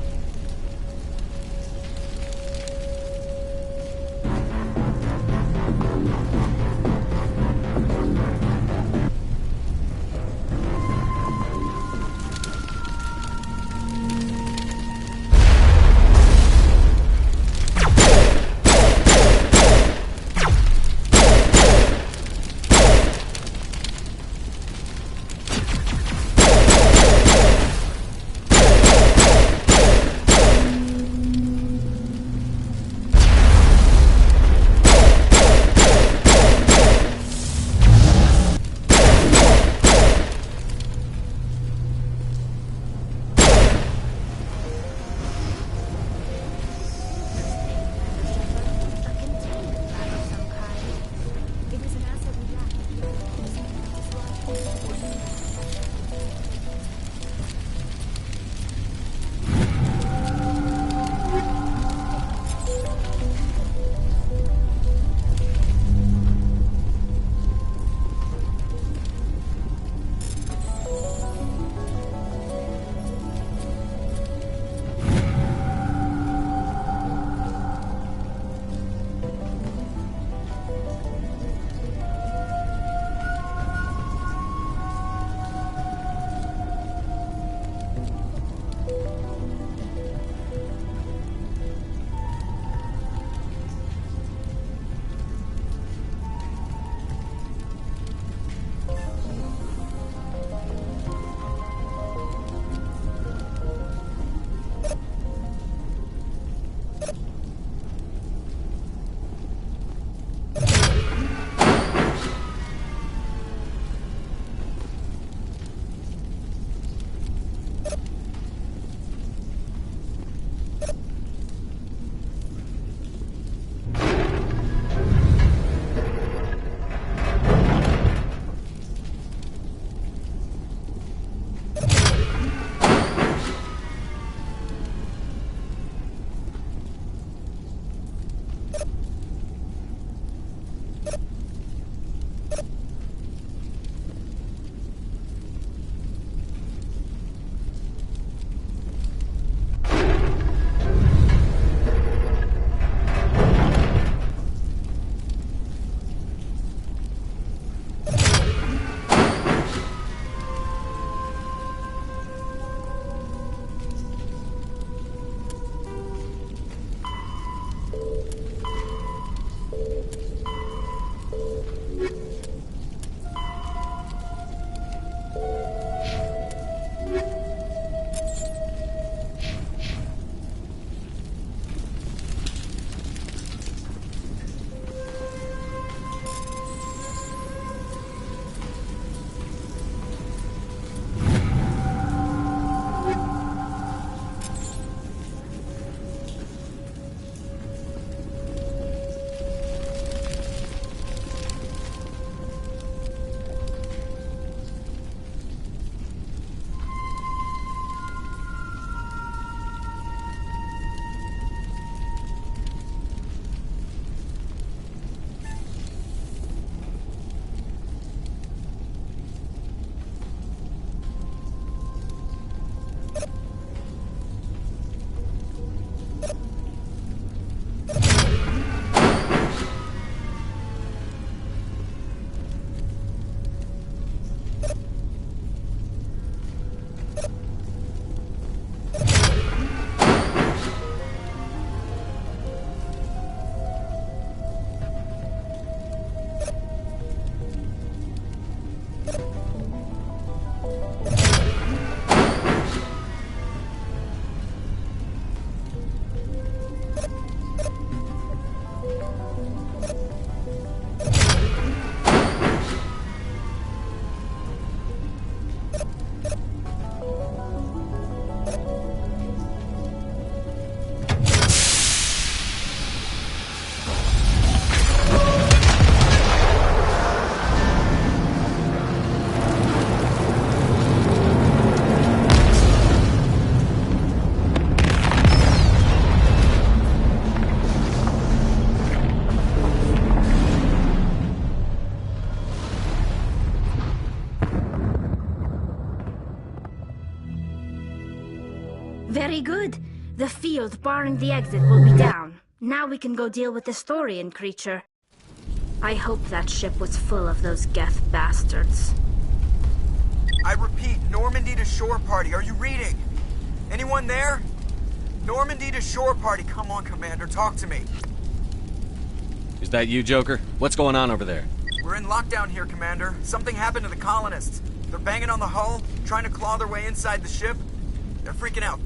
Very good. The field barring the exit will be down. Now we can go deal with the Thorian creature. I hope that ship was full of those Geth bastards. I repeat, Normandy to shore party. Are you reading? Anyone there? Normandy to shore party. Come on, Commander, talk to me. Is that you, Joker? What's going on over there? We're in lockdown here, Commander. Something happened to the colonists. They're banging on the hull, trying to claw their way inside the ship. They're freaking out.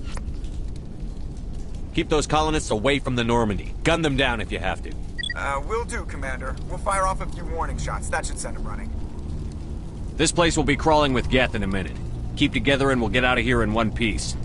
Keep those colonists away from the Normandy. Gun them down if you have to. Will do, Commander. We'll fire off a few warning shots. That should send them running. This place will be crawling with Geth in a minute. Keep together and we'll get out of here in one piece.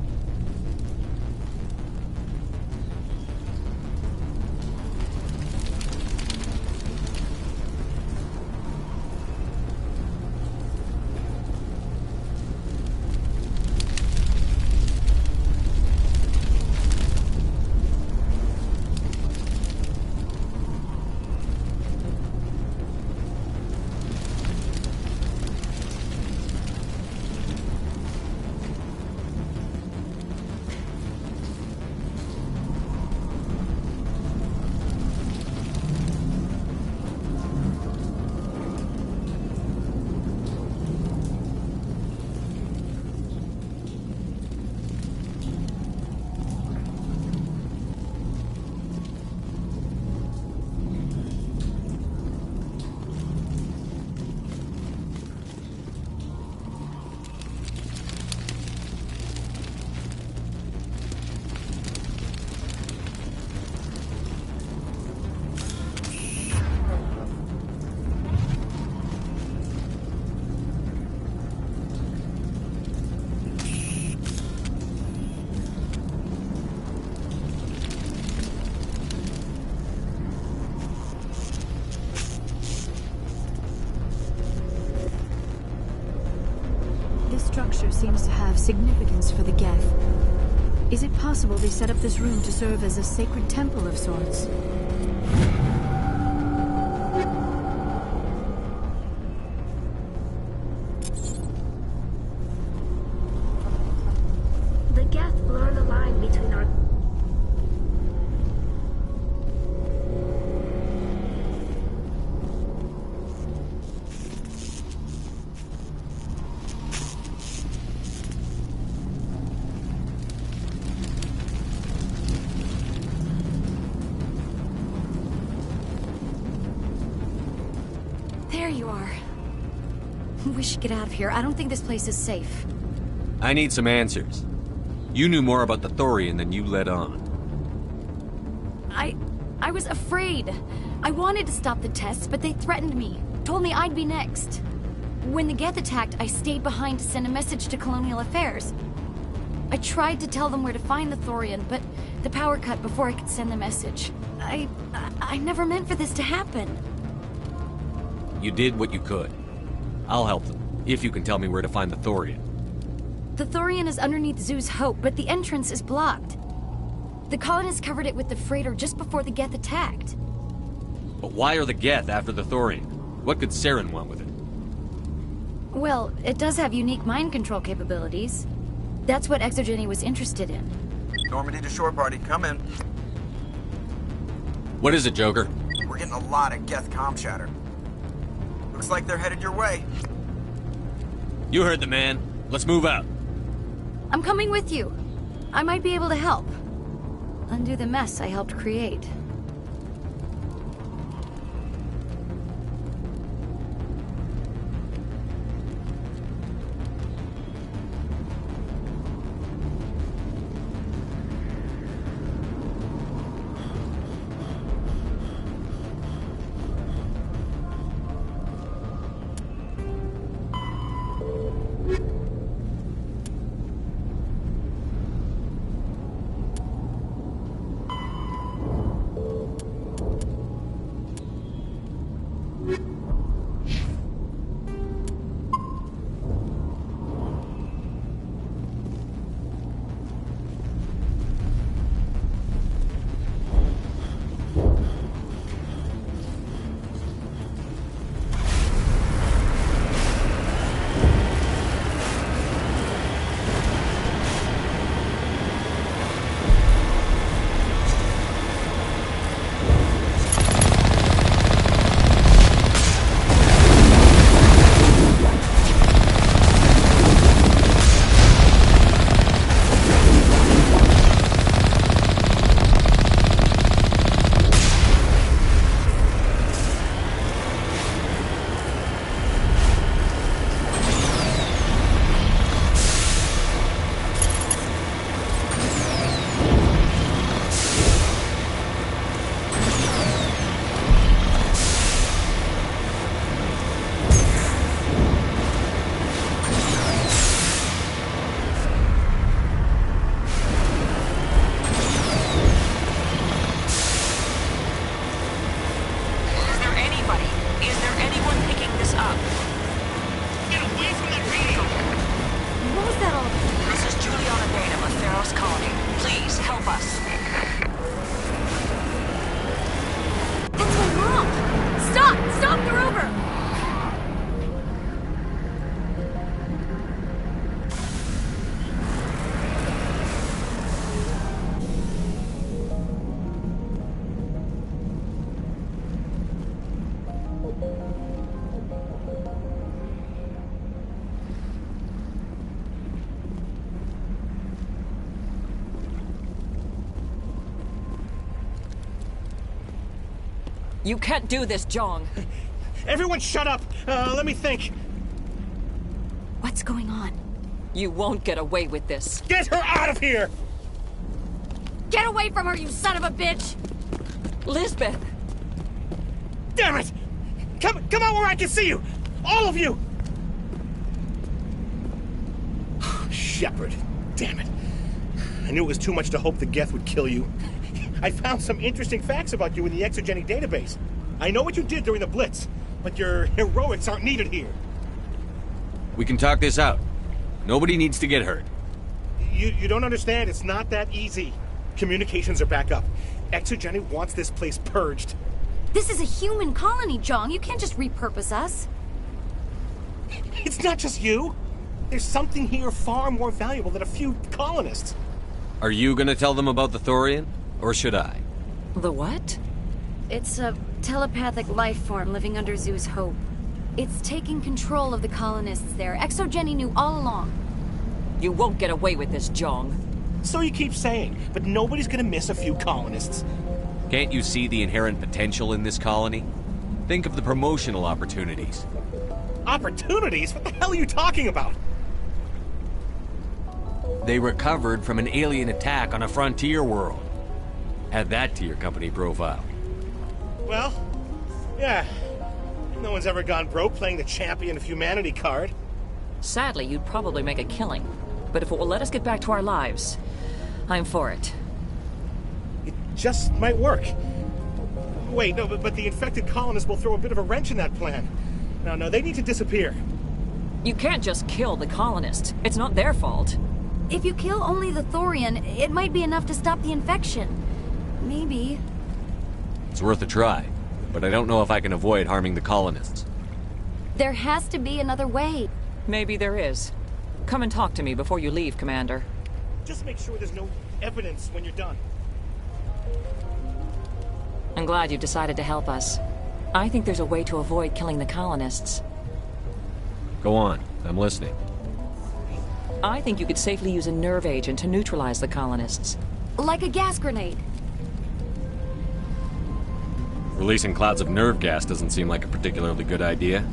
Structure seems to have significance for the Geth. Is it possible they set up this room to serve as a sacred temple of sorts? The Geth blur the line between our... There you are. We should get out of here. I don't think this place is safe. I need some answers. You knew more about the Thorian than you let on. I was afraid. I wanted to stop the tests, but they threatened me. Told me I'd be next. When the Geth attacked, I stayed behind to send a message to Colonial Affairs. I tried to tell them where to find the Thorian, but the power cut before I could send the message. I never meant for this to happen. You did what you could. I'll help them, if you can tell me where to find the Thorian. The Thorian is underneath Zoo's Hope, but the entrance is blocked. The colonists covered it with the freighter just before the Geth attacked. But why are the Geth after the Thorian? What could Saren want with it? Well, it does have unique mind control capabilities. That's what Exogeny was interested in. Normandy to shore party, come in. What is it, Joker? We're getting a lot of Geth comm chatter. Looks like they're headed your way. You heard the man. Let's move out. I'm coming with you. I might be able to help. Undo the mess I helped create. You can't do this, Jong. Everyone shut up! Let me think. What's going on? You won't get away with this. Get her out of here! Get away from her, you son of a bitch! Lisbeth! Damn it! Come out where I can see you! All of you! Shepard, damn it. I knew it was too much to hope the Geth would kill you. I found some interesting facts about you in the exogenic database. I know what you did during the Blitz, but your heroics aren't needed here. We can talk this out. Nobody needs to get hurt. You don't understand. It's not that easy. Communications are back up. Exogeny wants this place purged. This is a human colony, Jong. You can't just repurpose us. It's not just you. There's something here far more valuable than a few colonists. Are you gonna tell them about the Thorian? Or should I? The what? It's a telepathic life form living under Zeus Hope. It's taking control of the colonists there. Exogeny knew all along. You won't get away with this, Jong. So you keep saying, but nobody's gonna miss a few colonists. Can't you see the inherent potential in this colony? Think of the promotional opportunities. Opportunities? What the hell are you talking about? They recovered from an alien attack on a frontier world. Add that to your company profile. Well, yeah. No one's ever gone broke playing the champion of humanity card. Sadly, you'd probably make a killing. But if it will let us get back to our lives, I'm for it. It just might work. Wait, no, but the infected colonists will throw a bit of a wrench in that plan. No, they need to disappear. You can't just kill the colonists. It's not their fault. If you kill only the Thorian, it might be enough to stop the infection. Maybe. It's worth a try, but I don't know if I can avoid harming the colonists. There has to be another way. Maybe there is. Come and talk to me before you leave, Commander. Just make sure there's no evidence when you're done. I'm glad you've decided to help us. I think there's a way to avoid killing the colonists. Go on, I'm listening. I think you could safely use a nerve agent to neutralize the colonists. Like a gas grenade. Releasing clouds of nerve gas doesn't seem like a particularly good idea.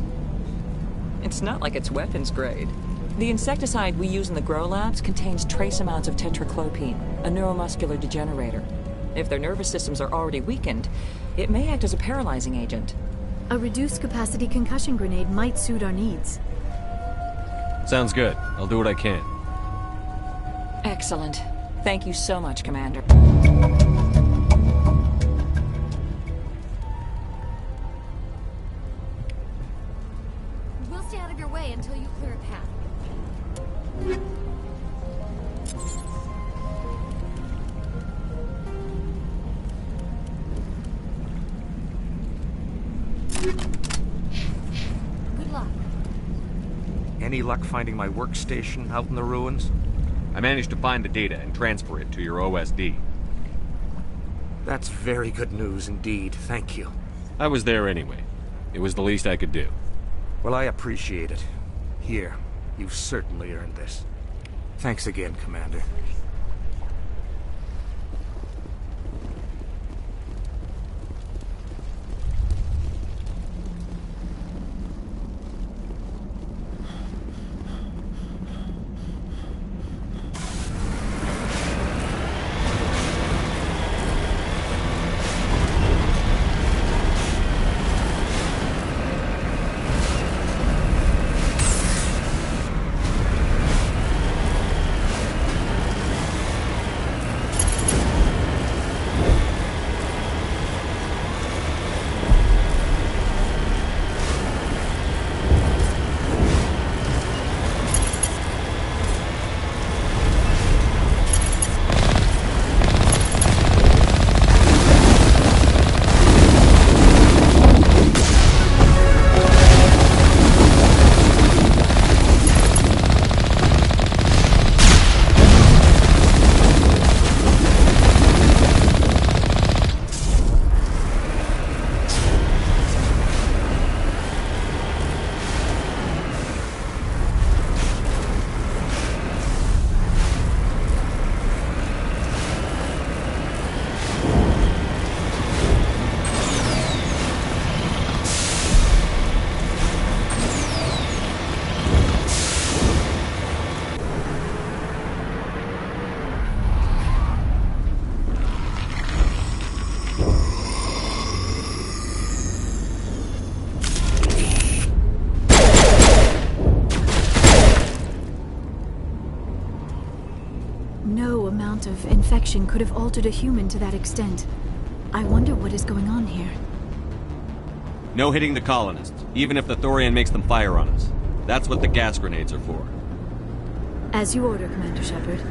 It's not like it's weapons grade. The insecticide we use in the grow labs contains trace amounts of tetraclopine, a neuromuscular degenerator. If their nervous systems are already weakened, it may act as a paralyzing agent. A reduced capacity concussion grenade might suit our needs. Sounds good. I'll do what I can. Excellent. Thank you so much, Commander. We'll stay out of your way until you clear a path. Good luck. Any luck finding my workstation out in the ruins? I managed to find the data and transfer it to your OSD. That's very good news indeed, thank you. I was there anyway. It was the least I could do. Well, I appreciate it. Here, you've certainly earned this. Thanks again, Commander. No amount of infection could have altered a human to that extent. I wonder what is going on here. No hitting the colonists, even if the Thorian makes them fire on us. That's what the gas grenades are for. As you order, Commander Shepard.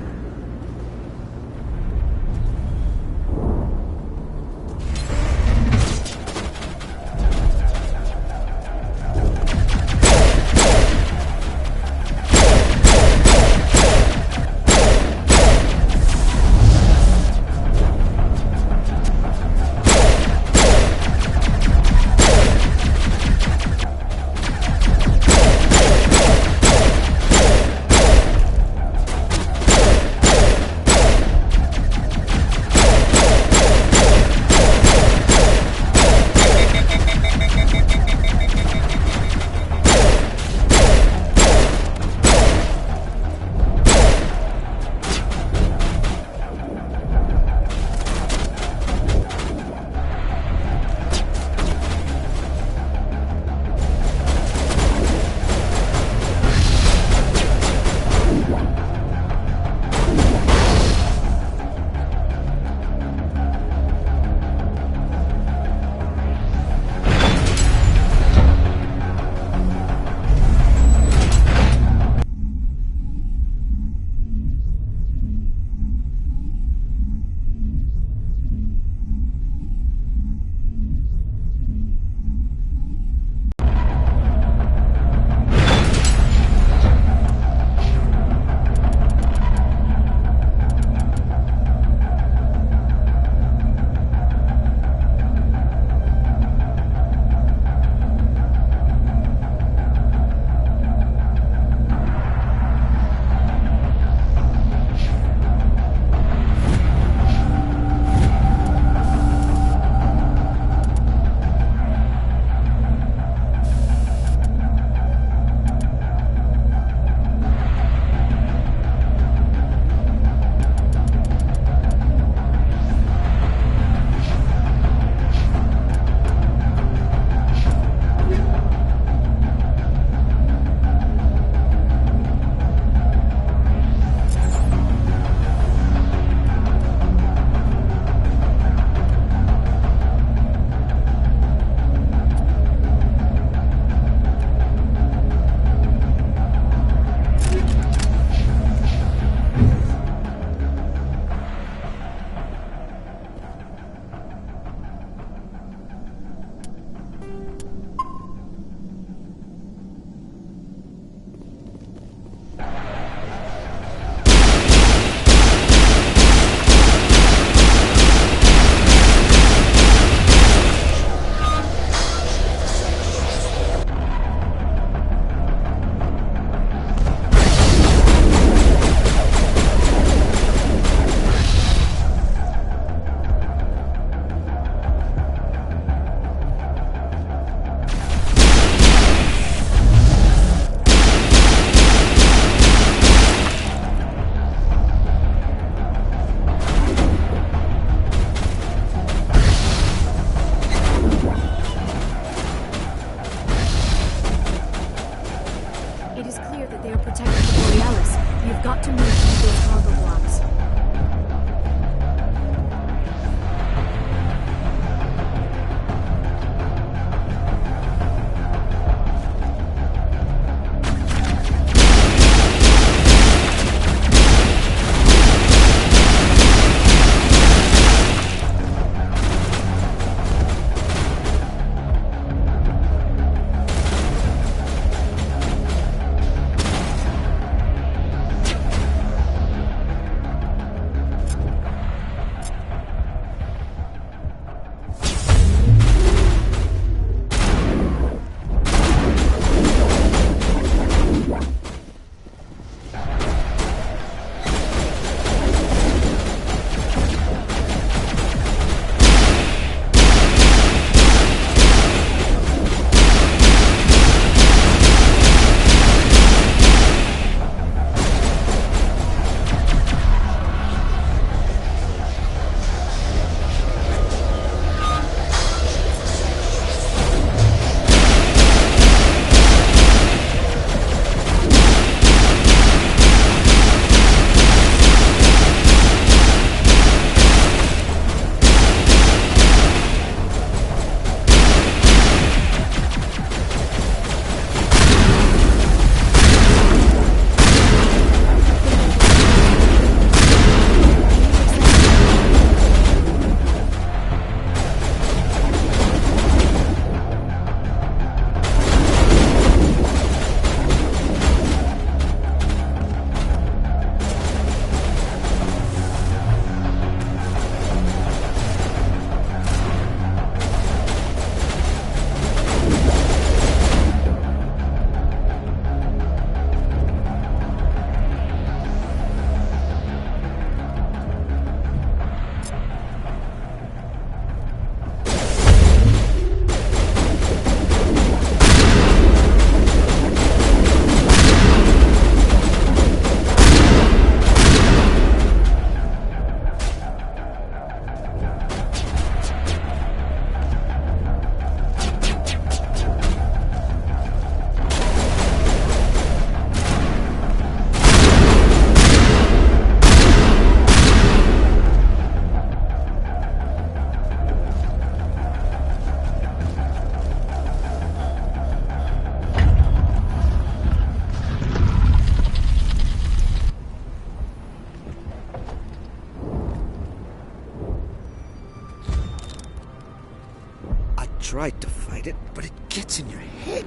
tried to fight it, but it gets in your head.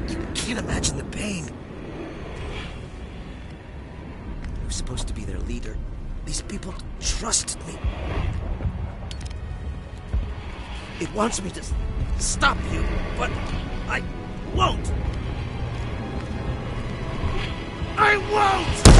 You can't imagine the pain. I was supposed to be their leader. These people trusted me. It wants me to stop you, but I won't. I won't!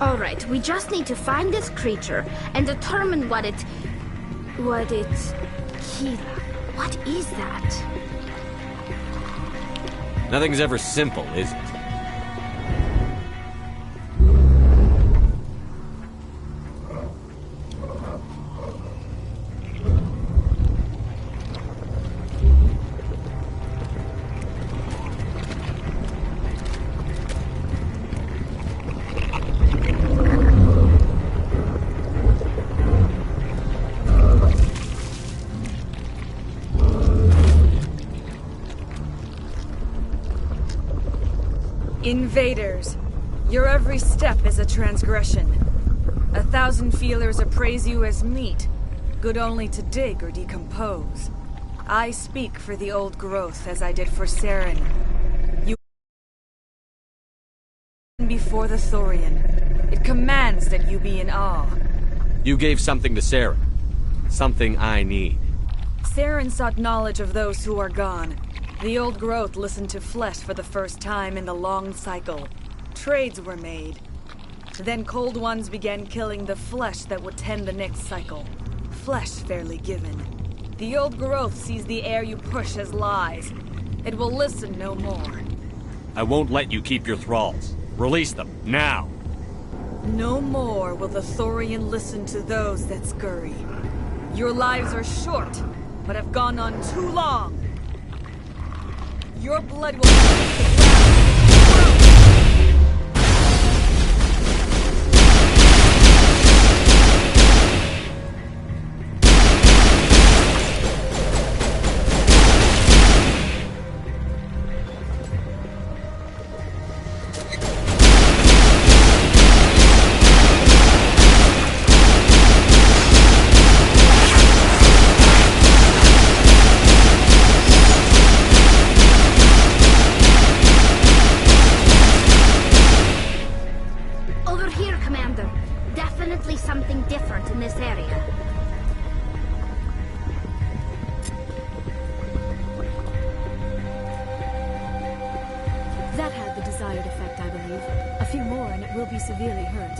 Alright, we just need to find this creature and determine what it... Kira, what is that? Nothing's ever simple, is it? Invaders, your every step is a transgression. 1,000 feelers appraise you as meat, good only to dig or decompose. I speak for the old growth as I did for Saren. You before the Thorian. It commands that you be in awe. You gave something to Sarah. Something I need. Saren sought knowledge of those who are gone. The old growth listened to flesh for the first time in the long cycle. Trades were made. Then cold ones began killing the flesh that would tend the next cycle. Flesh fairly given. The old growth sees the air you push as lies. It will listen no more. I won't let you keep your thralls. Release them, now! No more will the Thorian listen to those that scurry. Your lives are short, but have gone on too long. Your blood will taste the ground. desired effect, I believe. A few more and it will be severely hurt.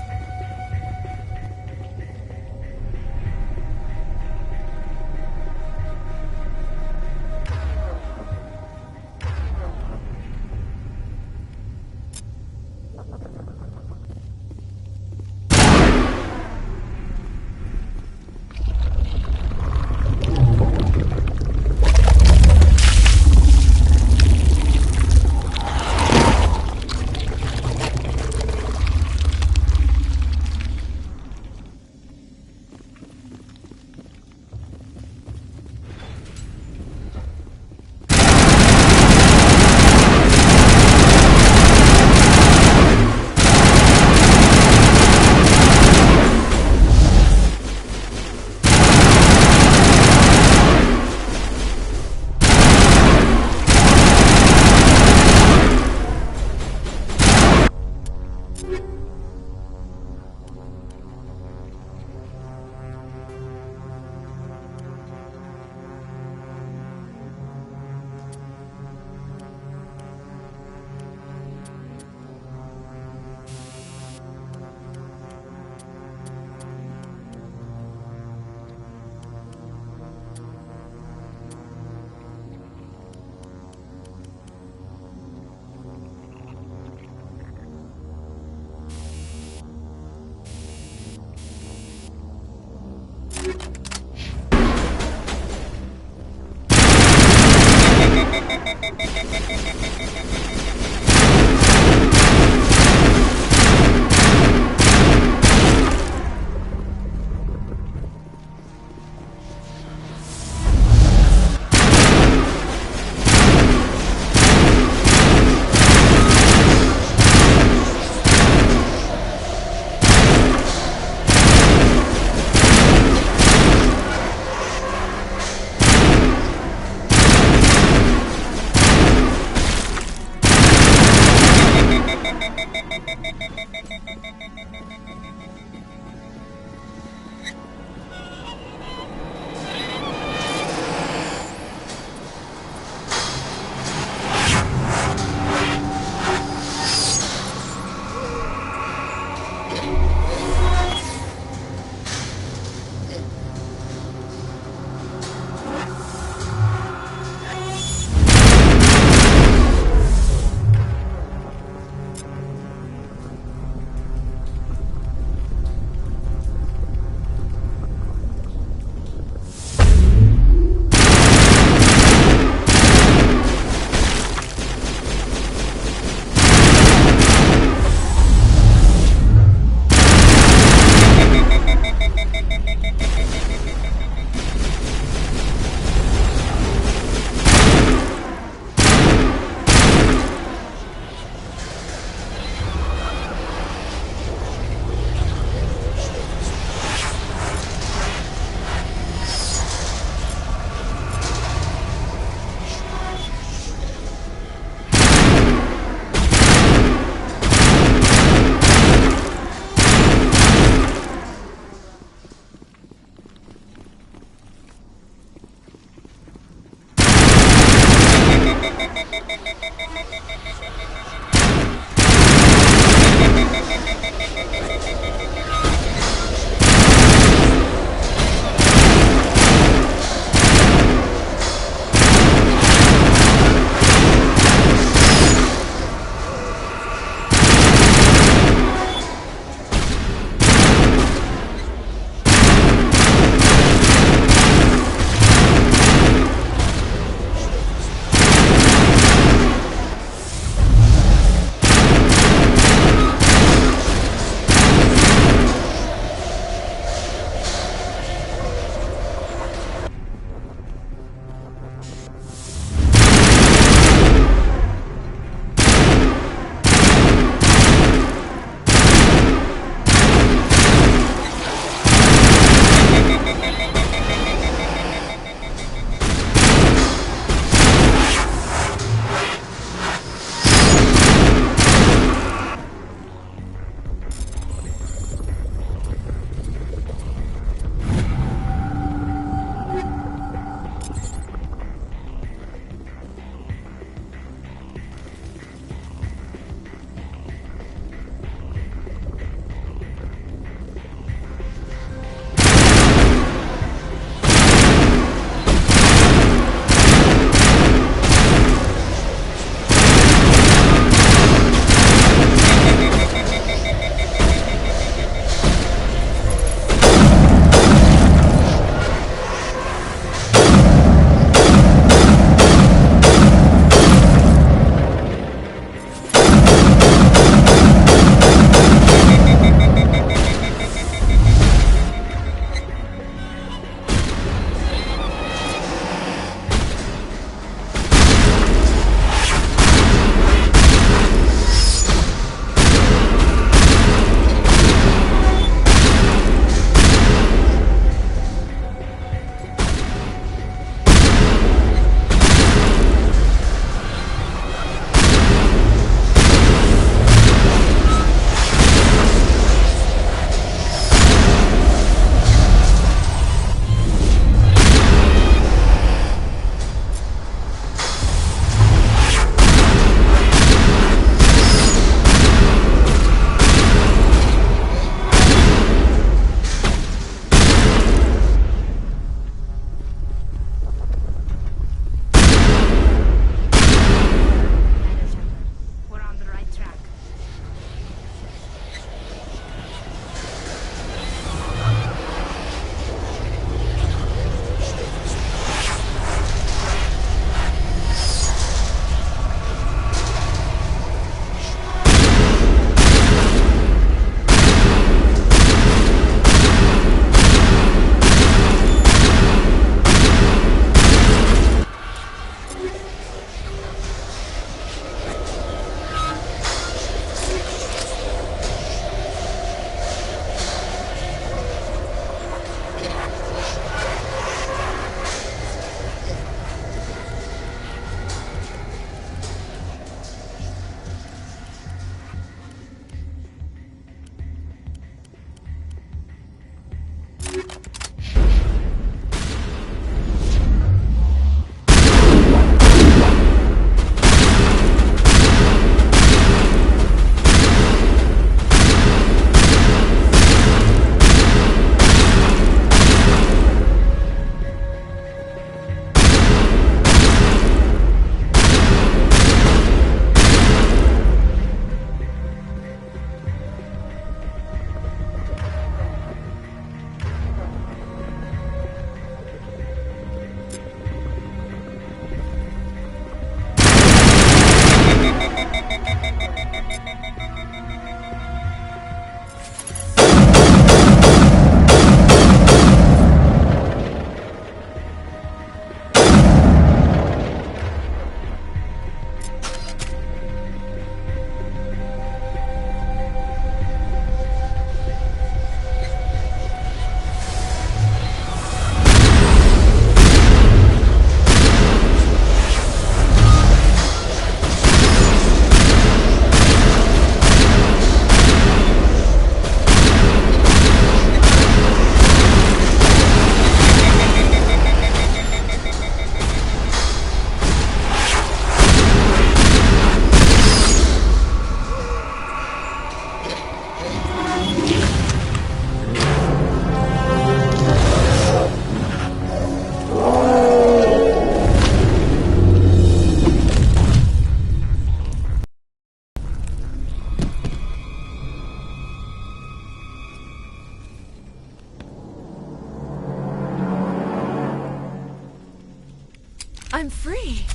I'm free.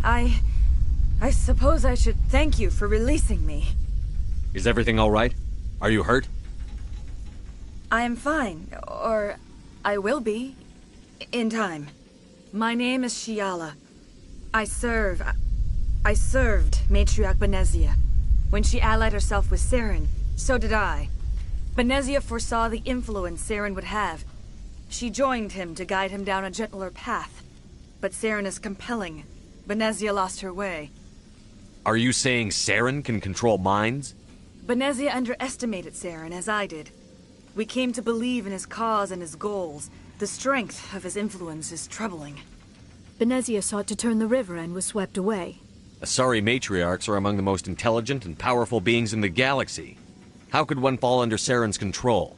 I suppose I should thank you for releasing me. Is everything all right? Are you hurt? I am fine, or I will be, in time. My name is Shiala. I served Matriarch Benezia. When she allied herself with Saren, so did I. Benezia foresaw the influence Saren would have. She joined him to guide him down a gentler path. But Saren is compelling. Benezia lost her way. Are you saying Saren can control minds? Benezia underestimated Saren, as I did. We came to believe in his cause and his goals. The strength of his influence is troubling. Benezia sought to turn the river and was swept away. Asari matriarchs are among the most intelligent and powerful beings in the galaxy. How could one fall under Saren's control?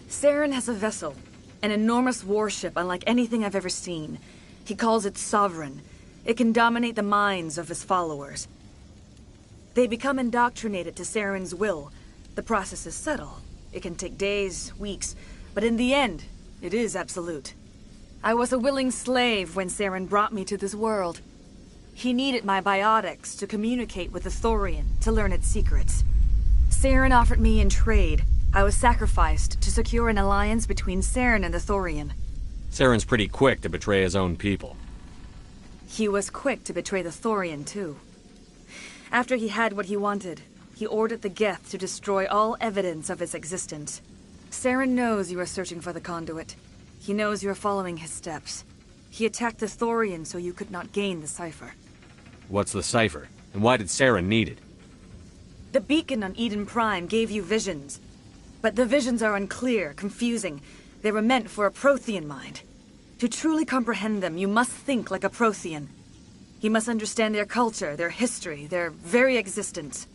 Saren has a vessel, an enormous warship unlike anything I've ever seen. He calls it Sovereign. It can dominate the minds of his followers. They become indoctrinated to Saren's will. The process is subtle. It can take days, weeks, but in the end, it is absolute. I was a willing slave when Saren brought me to this world. He needed my biotics to communicate with the Thorian, to learn its secrets. Saren offered me in trade. I was sacrificed to secure an alliance between Saren and the Thorian. Saren's pretty quick to betray his own people. He was quick to betray the Thorian, too. After he had what he wanted, he ordered the Geth to destroy all evidence of its existence. Saren knows you are searching for the conduit. He knows you are following his steps. He attacked the Thorian so you could not gain the cipher. What's the cipher? And why did Saren need it? The beacon on Eden Prime gave you visions. But the visions are unclear, confusing. They were meant for a Prothean mind. To truly comprehend them, you must think like a Prothean. You must understand their culture, their history, their very existence.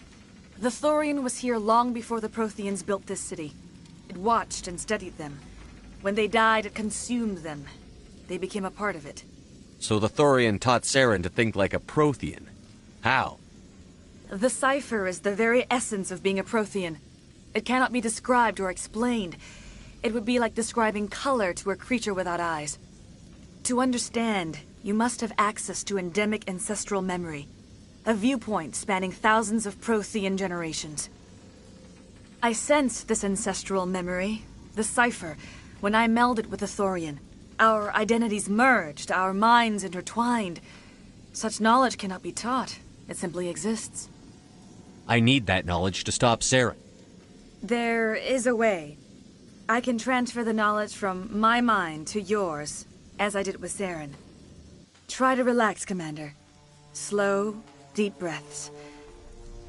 The Thorian was here long before the Protheans built this city. It watched and studied them. When they died, it consumed them. They became a part of it. So the Thorian taught Saren to think like a Prothean. How? The cipher is the very essence of being a Prothean. It cannot be described or explained. It would be like describing color to a creature without eyes. To understand, you must have access to endemic ancestral memory. A viewpoint spanning thousands of Prothean generations. I sensed this ancestral memory, the cipher, when I melded with the Thorian. Our identities merged, our minds intertwined. Such knowledge cannot be taught. It simply exists. I need that knowledge to stop Saren. There is a way. I can transfer the knowledge from my mind to yours, as I did with Saren. Try to relax, Commander. Slow, deep breaths.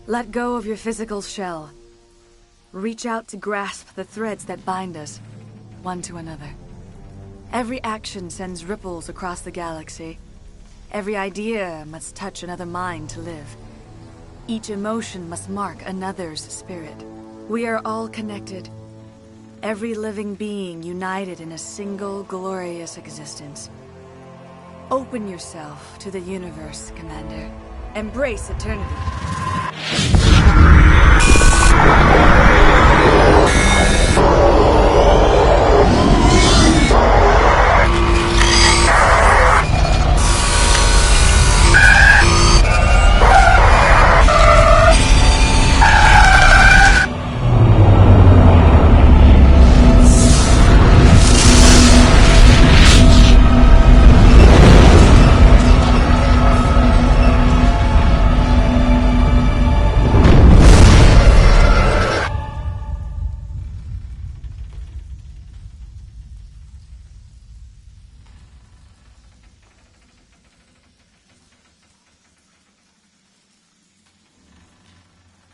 Let go of your physical shell. Reach out to grasp the threads that bind us, one to another. Every action sends ripples across the galaxy. Every idea must touch another mind to live. Each emotion must mark another's spirit. We are all connected. Every living being united in a single glorious existence. Open yourself to the universe, Commander. Embrace eternity.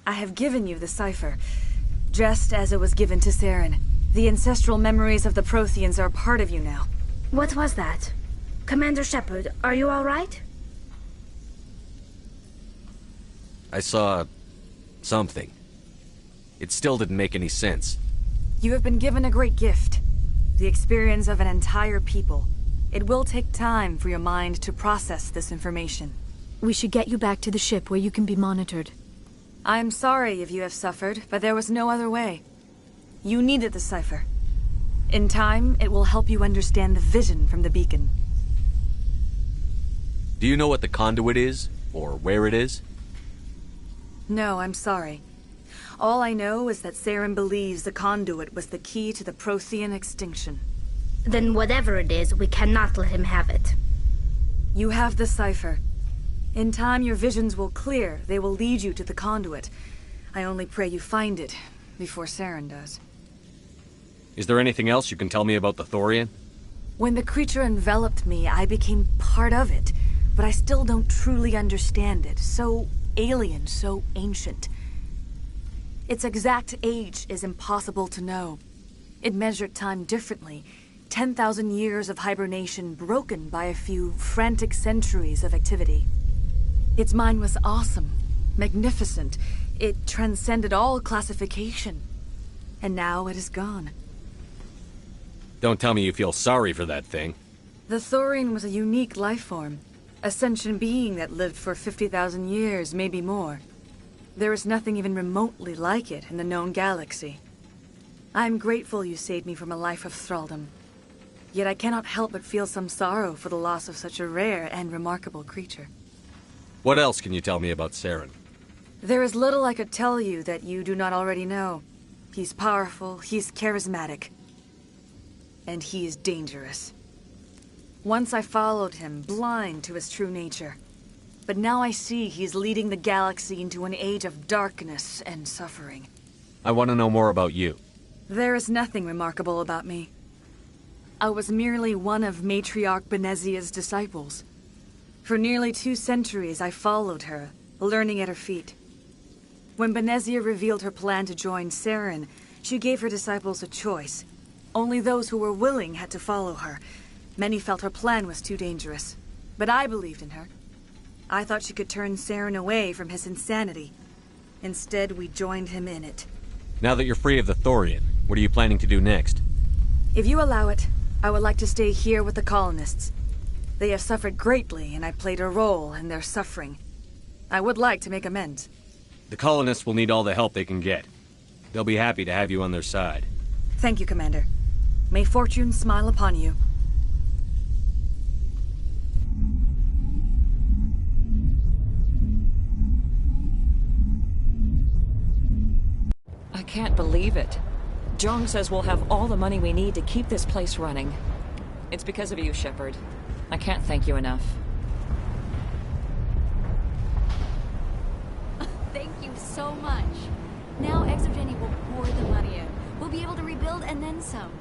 I have given you the cipher, just as it was given to Saren. The ancestral memories of the Protheans are a part of you now. What was that? Commander Shepard, are you all right? I saw something. It still didn't make any sense. You have been given a great gift. The experience of an entire people. It will take time for your mind to process this information. We should get you back to the ship where you can be monitored. I am sorry if you have suffered, but there was no other way. You needed the cipher. In time, it will help you understand the vision from the beacon. Do you know what the conduit is? Or where it is? No, I'm sorry. All I know is that Saren believes the conduit was the key to the Prothean extinction. Then whatever it is, we cannot let him have it. You have the cipher. In time, your visions will clear. They will lead you to the conduit. I only pray you find it before Saren does. Is there anything else you can tell me about the Thorian? When the creature enveloped me, I became part of it, but I still don't truly understand it. So alien, so ancient. Its exact age is impossible to know. It measured time differently. 10,000 years of hibernation broken by a few frantic centuries of activity. Its mind was awesome, magnificent. It transcended all classification. And now it is gone. Don't tell me you feel sorry for that thing. The Thorian was a unique life form. A sentient being that lived for 50,000 years, maybe more. There is nothing even remotely like it in the known galaxy. I'm grateful you saved me from a life of thraldom. Yet I cannot help but feel some sorrow for the loss of such a rare and remarkable creature. What else can you tell me about Saren? There is little I could tell you that you do not already know. He's powerful, he's charismatic. And he is dangerous. Once I followed him, blind to his true nature. But now I see he's leading the galaxy into an age of darkness and suffering. I want to know more about you. There is nothing remarkable about me. I was merely one of Matriarch Benezia's disciples. For nearly 2 centuries I followed her, learning at her feet. When Benezia revealed her plan to join Saren, she gave her disciples a choice. Only those who were willing had to follow her. Many felt her plan was too dangerous, but I believed in her. I thought she could turn Saren away from his insanity. Instead, we joined him in it. Now that you're free of the Thorian, what are you planning to do next? If you allow it, I would like to stay here with the colonists. They have suffered greatly, and I played a role in their suffering. I would like to make amends. The colonists will need all the help they can get. They'll be happy to have you on their side. Thank you, Commander. May fortune smile upon you. I can't believe it. Jong says we'll have all the money we need to keep this place running. It's because of you, Shepard. I can't thank you enough. Thank you so much. Now Exogeny will pour the money in. We'll be able to rebuild and then some.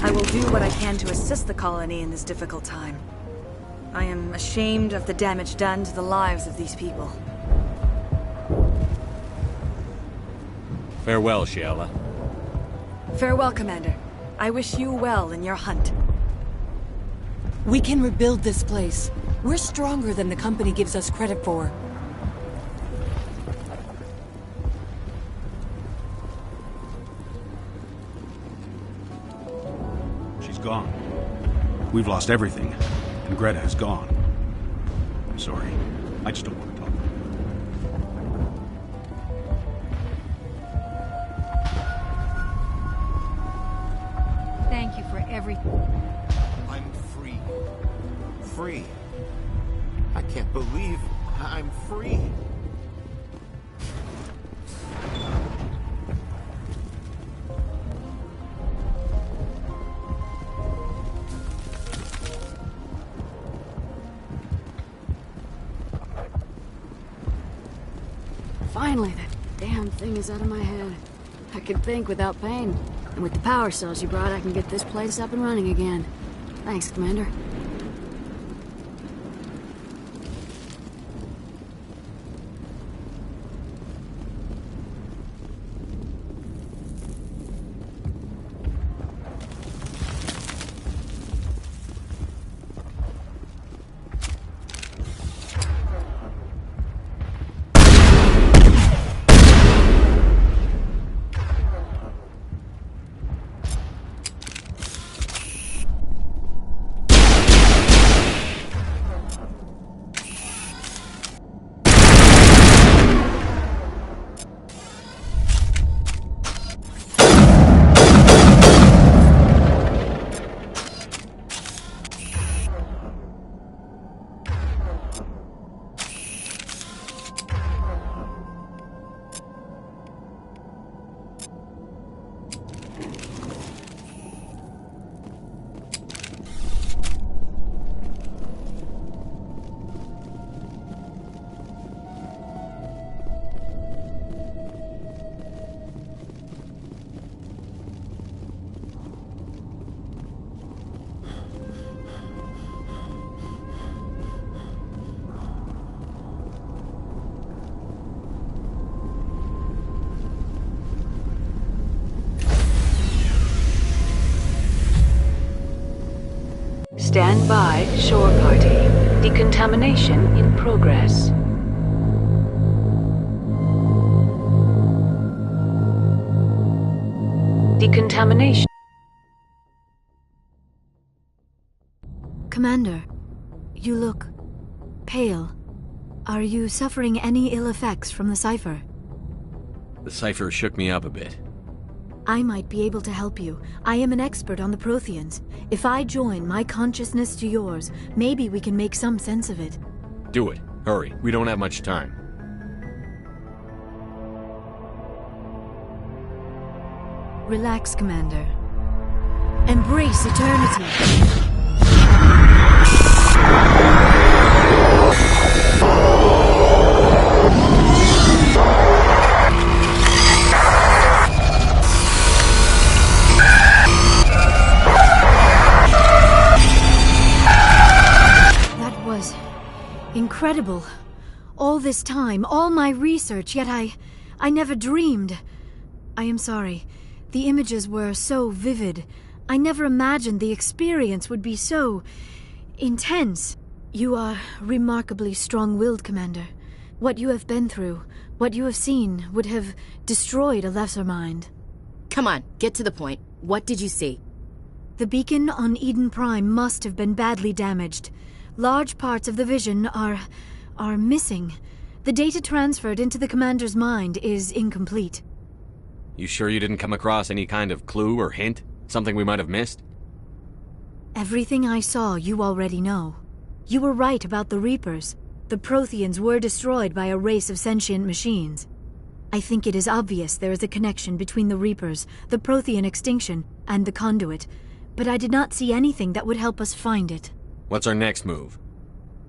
I will do what I can to assist the colony in this difficult time. I am ashamed of the damage done to the lives of these people. Farewell, Shiala. Farewell, Commander. I wish you well in your hunt. We can rebuild this place. We're stronger than the company gives us credit for. She's gone. We've lost everything, and Greta is gone. I'm sorry. I just don't want to talk. Thank you for everything. I'm free. Free. I can't believe I'm free. Finally, that damn thing is out of my head. I can think without pain. And with the power cells you brought, I can get this place up and running again. Thanks, Commander. Stand by, shore party. Decontamination in progress. Decontamination. Commander, you look pale. Are you suffering any ill effects from the cipher? The cipher shook me up a bit. I might be able to help you. I am an expert on the Protheans. If I join my consciousness to yours, maybe we can make some sense of it. Do it. Hurry. We don't have much time. Relax, Commander. Embrace eternity. That was incredible. All this time, all my research, yet I never dreamed. I am sorry. The images were so vivid. I never imagined the experience would be so intense. You are remarkably strong-willed, Commander. What you have been through, what you have seen, would have destroyed a lesser mind. Come on, get to the point. What did you see? The beacon on Eden Prime must have been badly damaged. Large parts of the vision are missing. The data transferred into the Commander's mind is incomplete. You sure you didn't come across any kind of clue or hint? Something we might have missed? Everything I saw you already know. You were right about the Reapers. The Protheans were destroyed by a race of sentient machines. I think it is obvious there is a connection between the Reapers, the Prothean extinction, and the Conduit, but I did not see anything that would help us find it. What's our next move?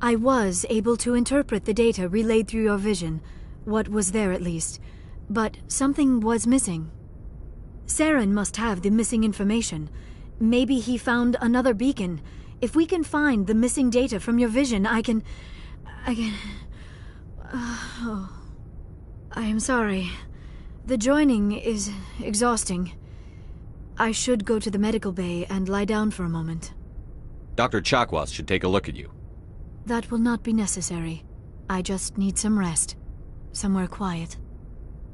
I was able to interpret the data relayed through your vision, what was there at least, but something was missing. Saren must have the missing information. Maybe he found another beacon. If we can find the missing data from your vision, I can... I am sorry. The joining is exhausting. I should go to the medical bay and lie down for a moment. Dr. Chakwas should take a look at you. That will not be necessary. I just need some rest. Somewhere quiet.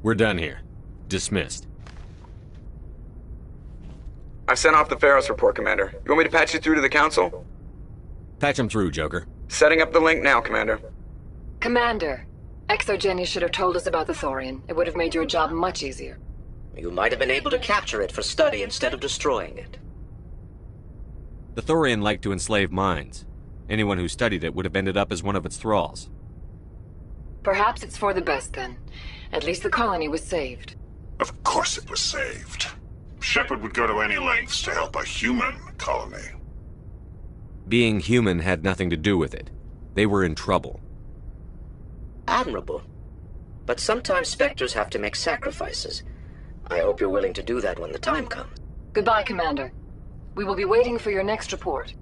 We're done here. Dismissed. I've sent off the Feros report, Commander. You want me to patch you through to the Council? Patch him through, Joker. Setting up the link now, Commander. Commander, Exogeny should have told us about the Thorian. It would have made your job much easier. You might have been able to capture it for study instead of destroying it. The Thorian liked to enslave minds. Anyone who studied it would have ended up as one of its thralls. Perhaps it's for the best then. At least the colony was saved. Of course it was saved. Shepard would go to any lengths to help a human colony. Being human had nothing to do with it. They were in trouble. Admirable. But sometimes Spectres have to make sacrifices. I hope you're willing to do that when the time comes. Goodbye, Commander. We will be waiting for your next report.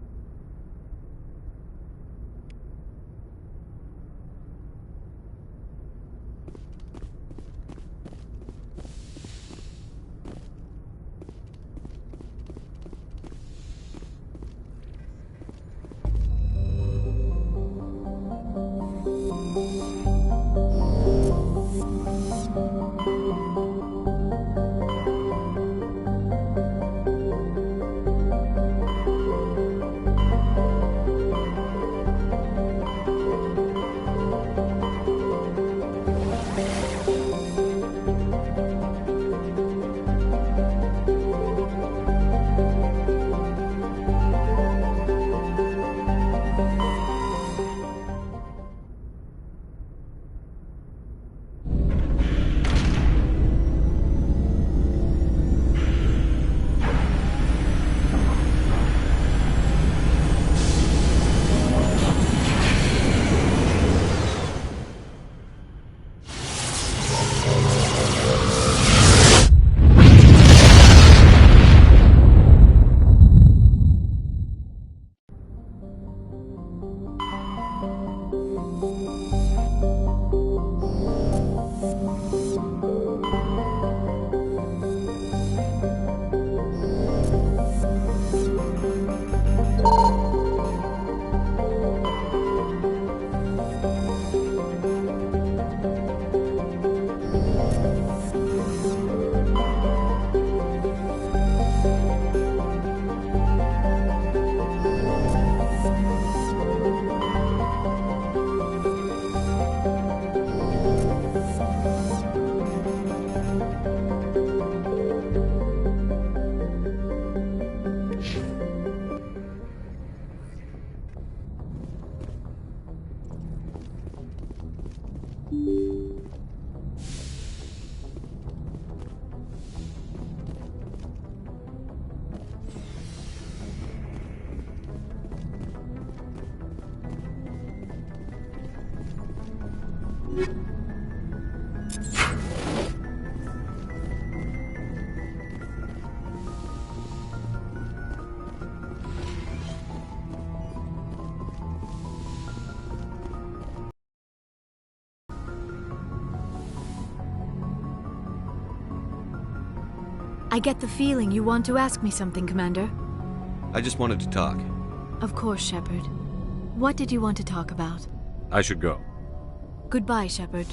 I get the feeling you want to ask me something, Commander. I just wanted to talk. Of course, Shepard. What did you want to talk about? I should go. Goodbye, Shepard.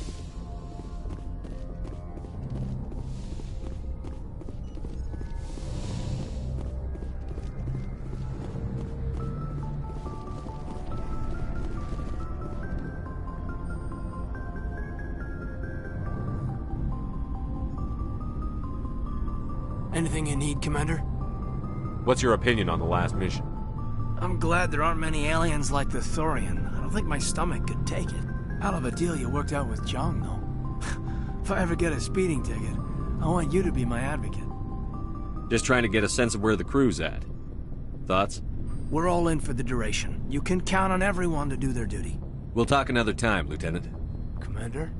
Anything you need, Commander? What's your opinion on the last mission? I'm glad there aren't many aliens like the Thorian. I don't think my stomach could take it. Hell of a deal you worked out with Jung, though. If I ever get a speeding ticket, I want you to be my advocate. Just trying to get a sense of where the crew's at. Thoughts? We're all in for the duration. You can count on everyone to do their duty. We'll talk another time, Lieutenant. Commander?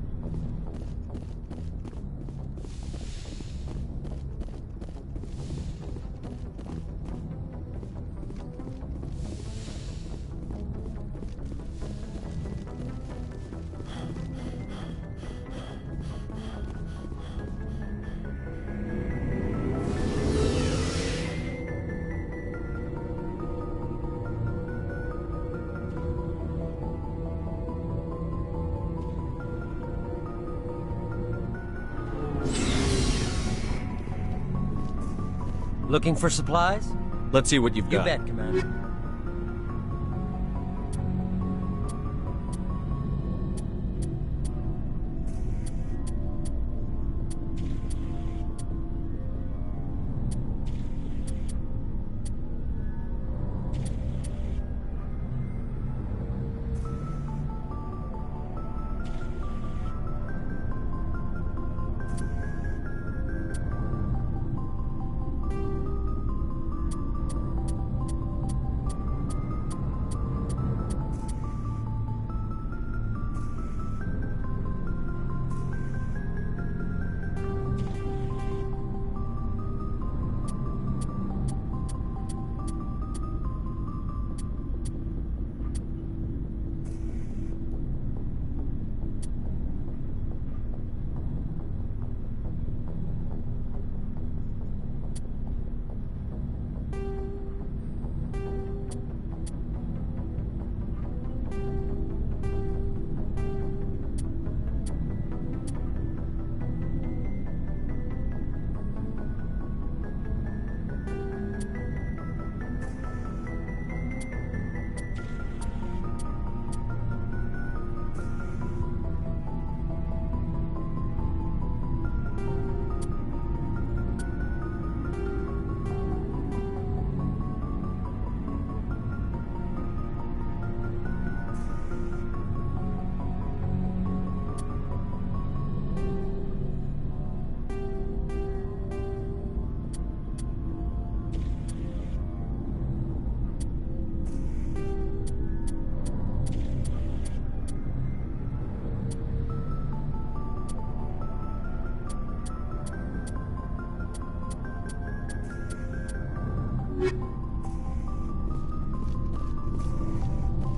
Looking for supplies? Let's see what you've You got. bet, Commander.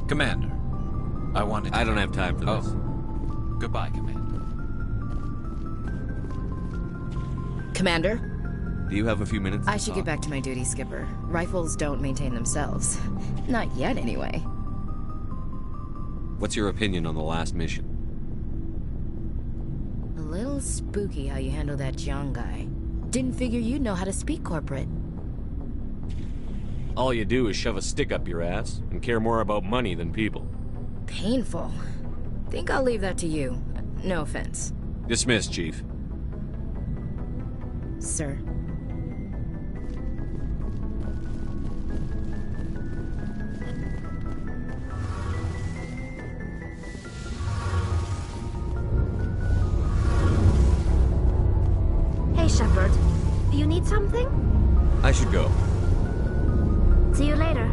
Commander, I don't have time for this. Goodbye, Commander. Commander? Do you have a few minutes? I should get back to my duty, Skipper. Rifles don't maintain themselves. Not yet, anyway. What's your opinion on the last mission? A little spooky how you handle that Jiang guy. Didn't figure you'd know how to speak corporate. All you do is shove a stick up your ass and care more about money than people. Painful. Think I'll leave that to you. No offense. Dismissed, Chief. Sir. Hey, Shepard. You need something? I should go. See you later.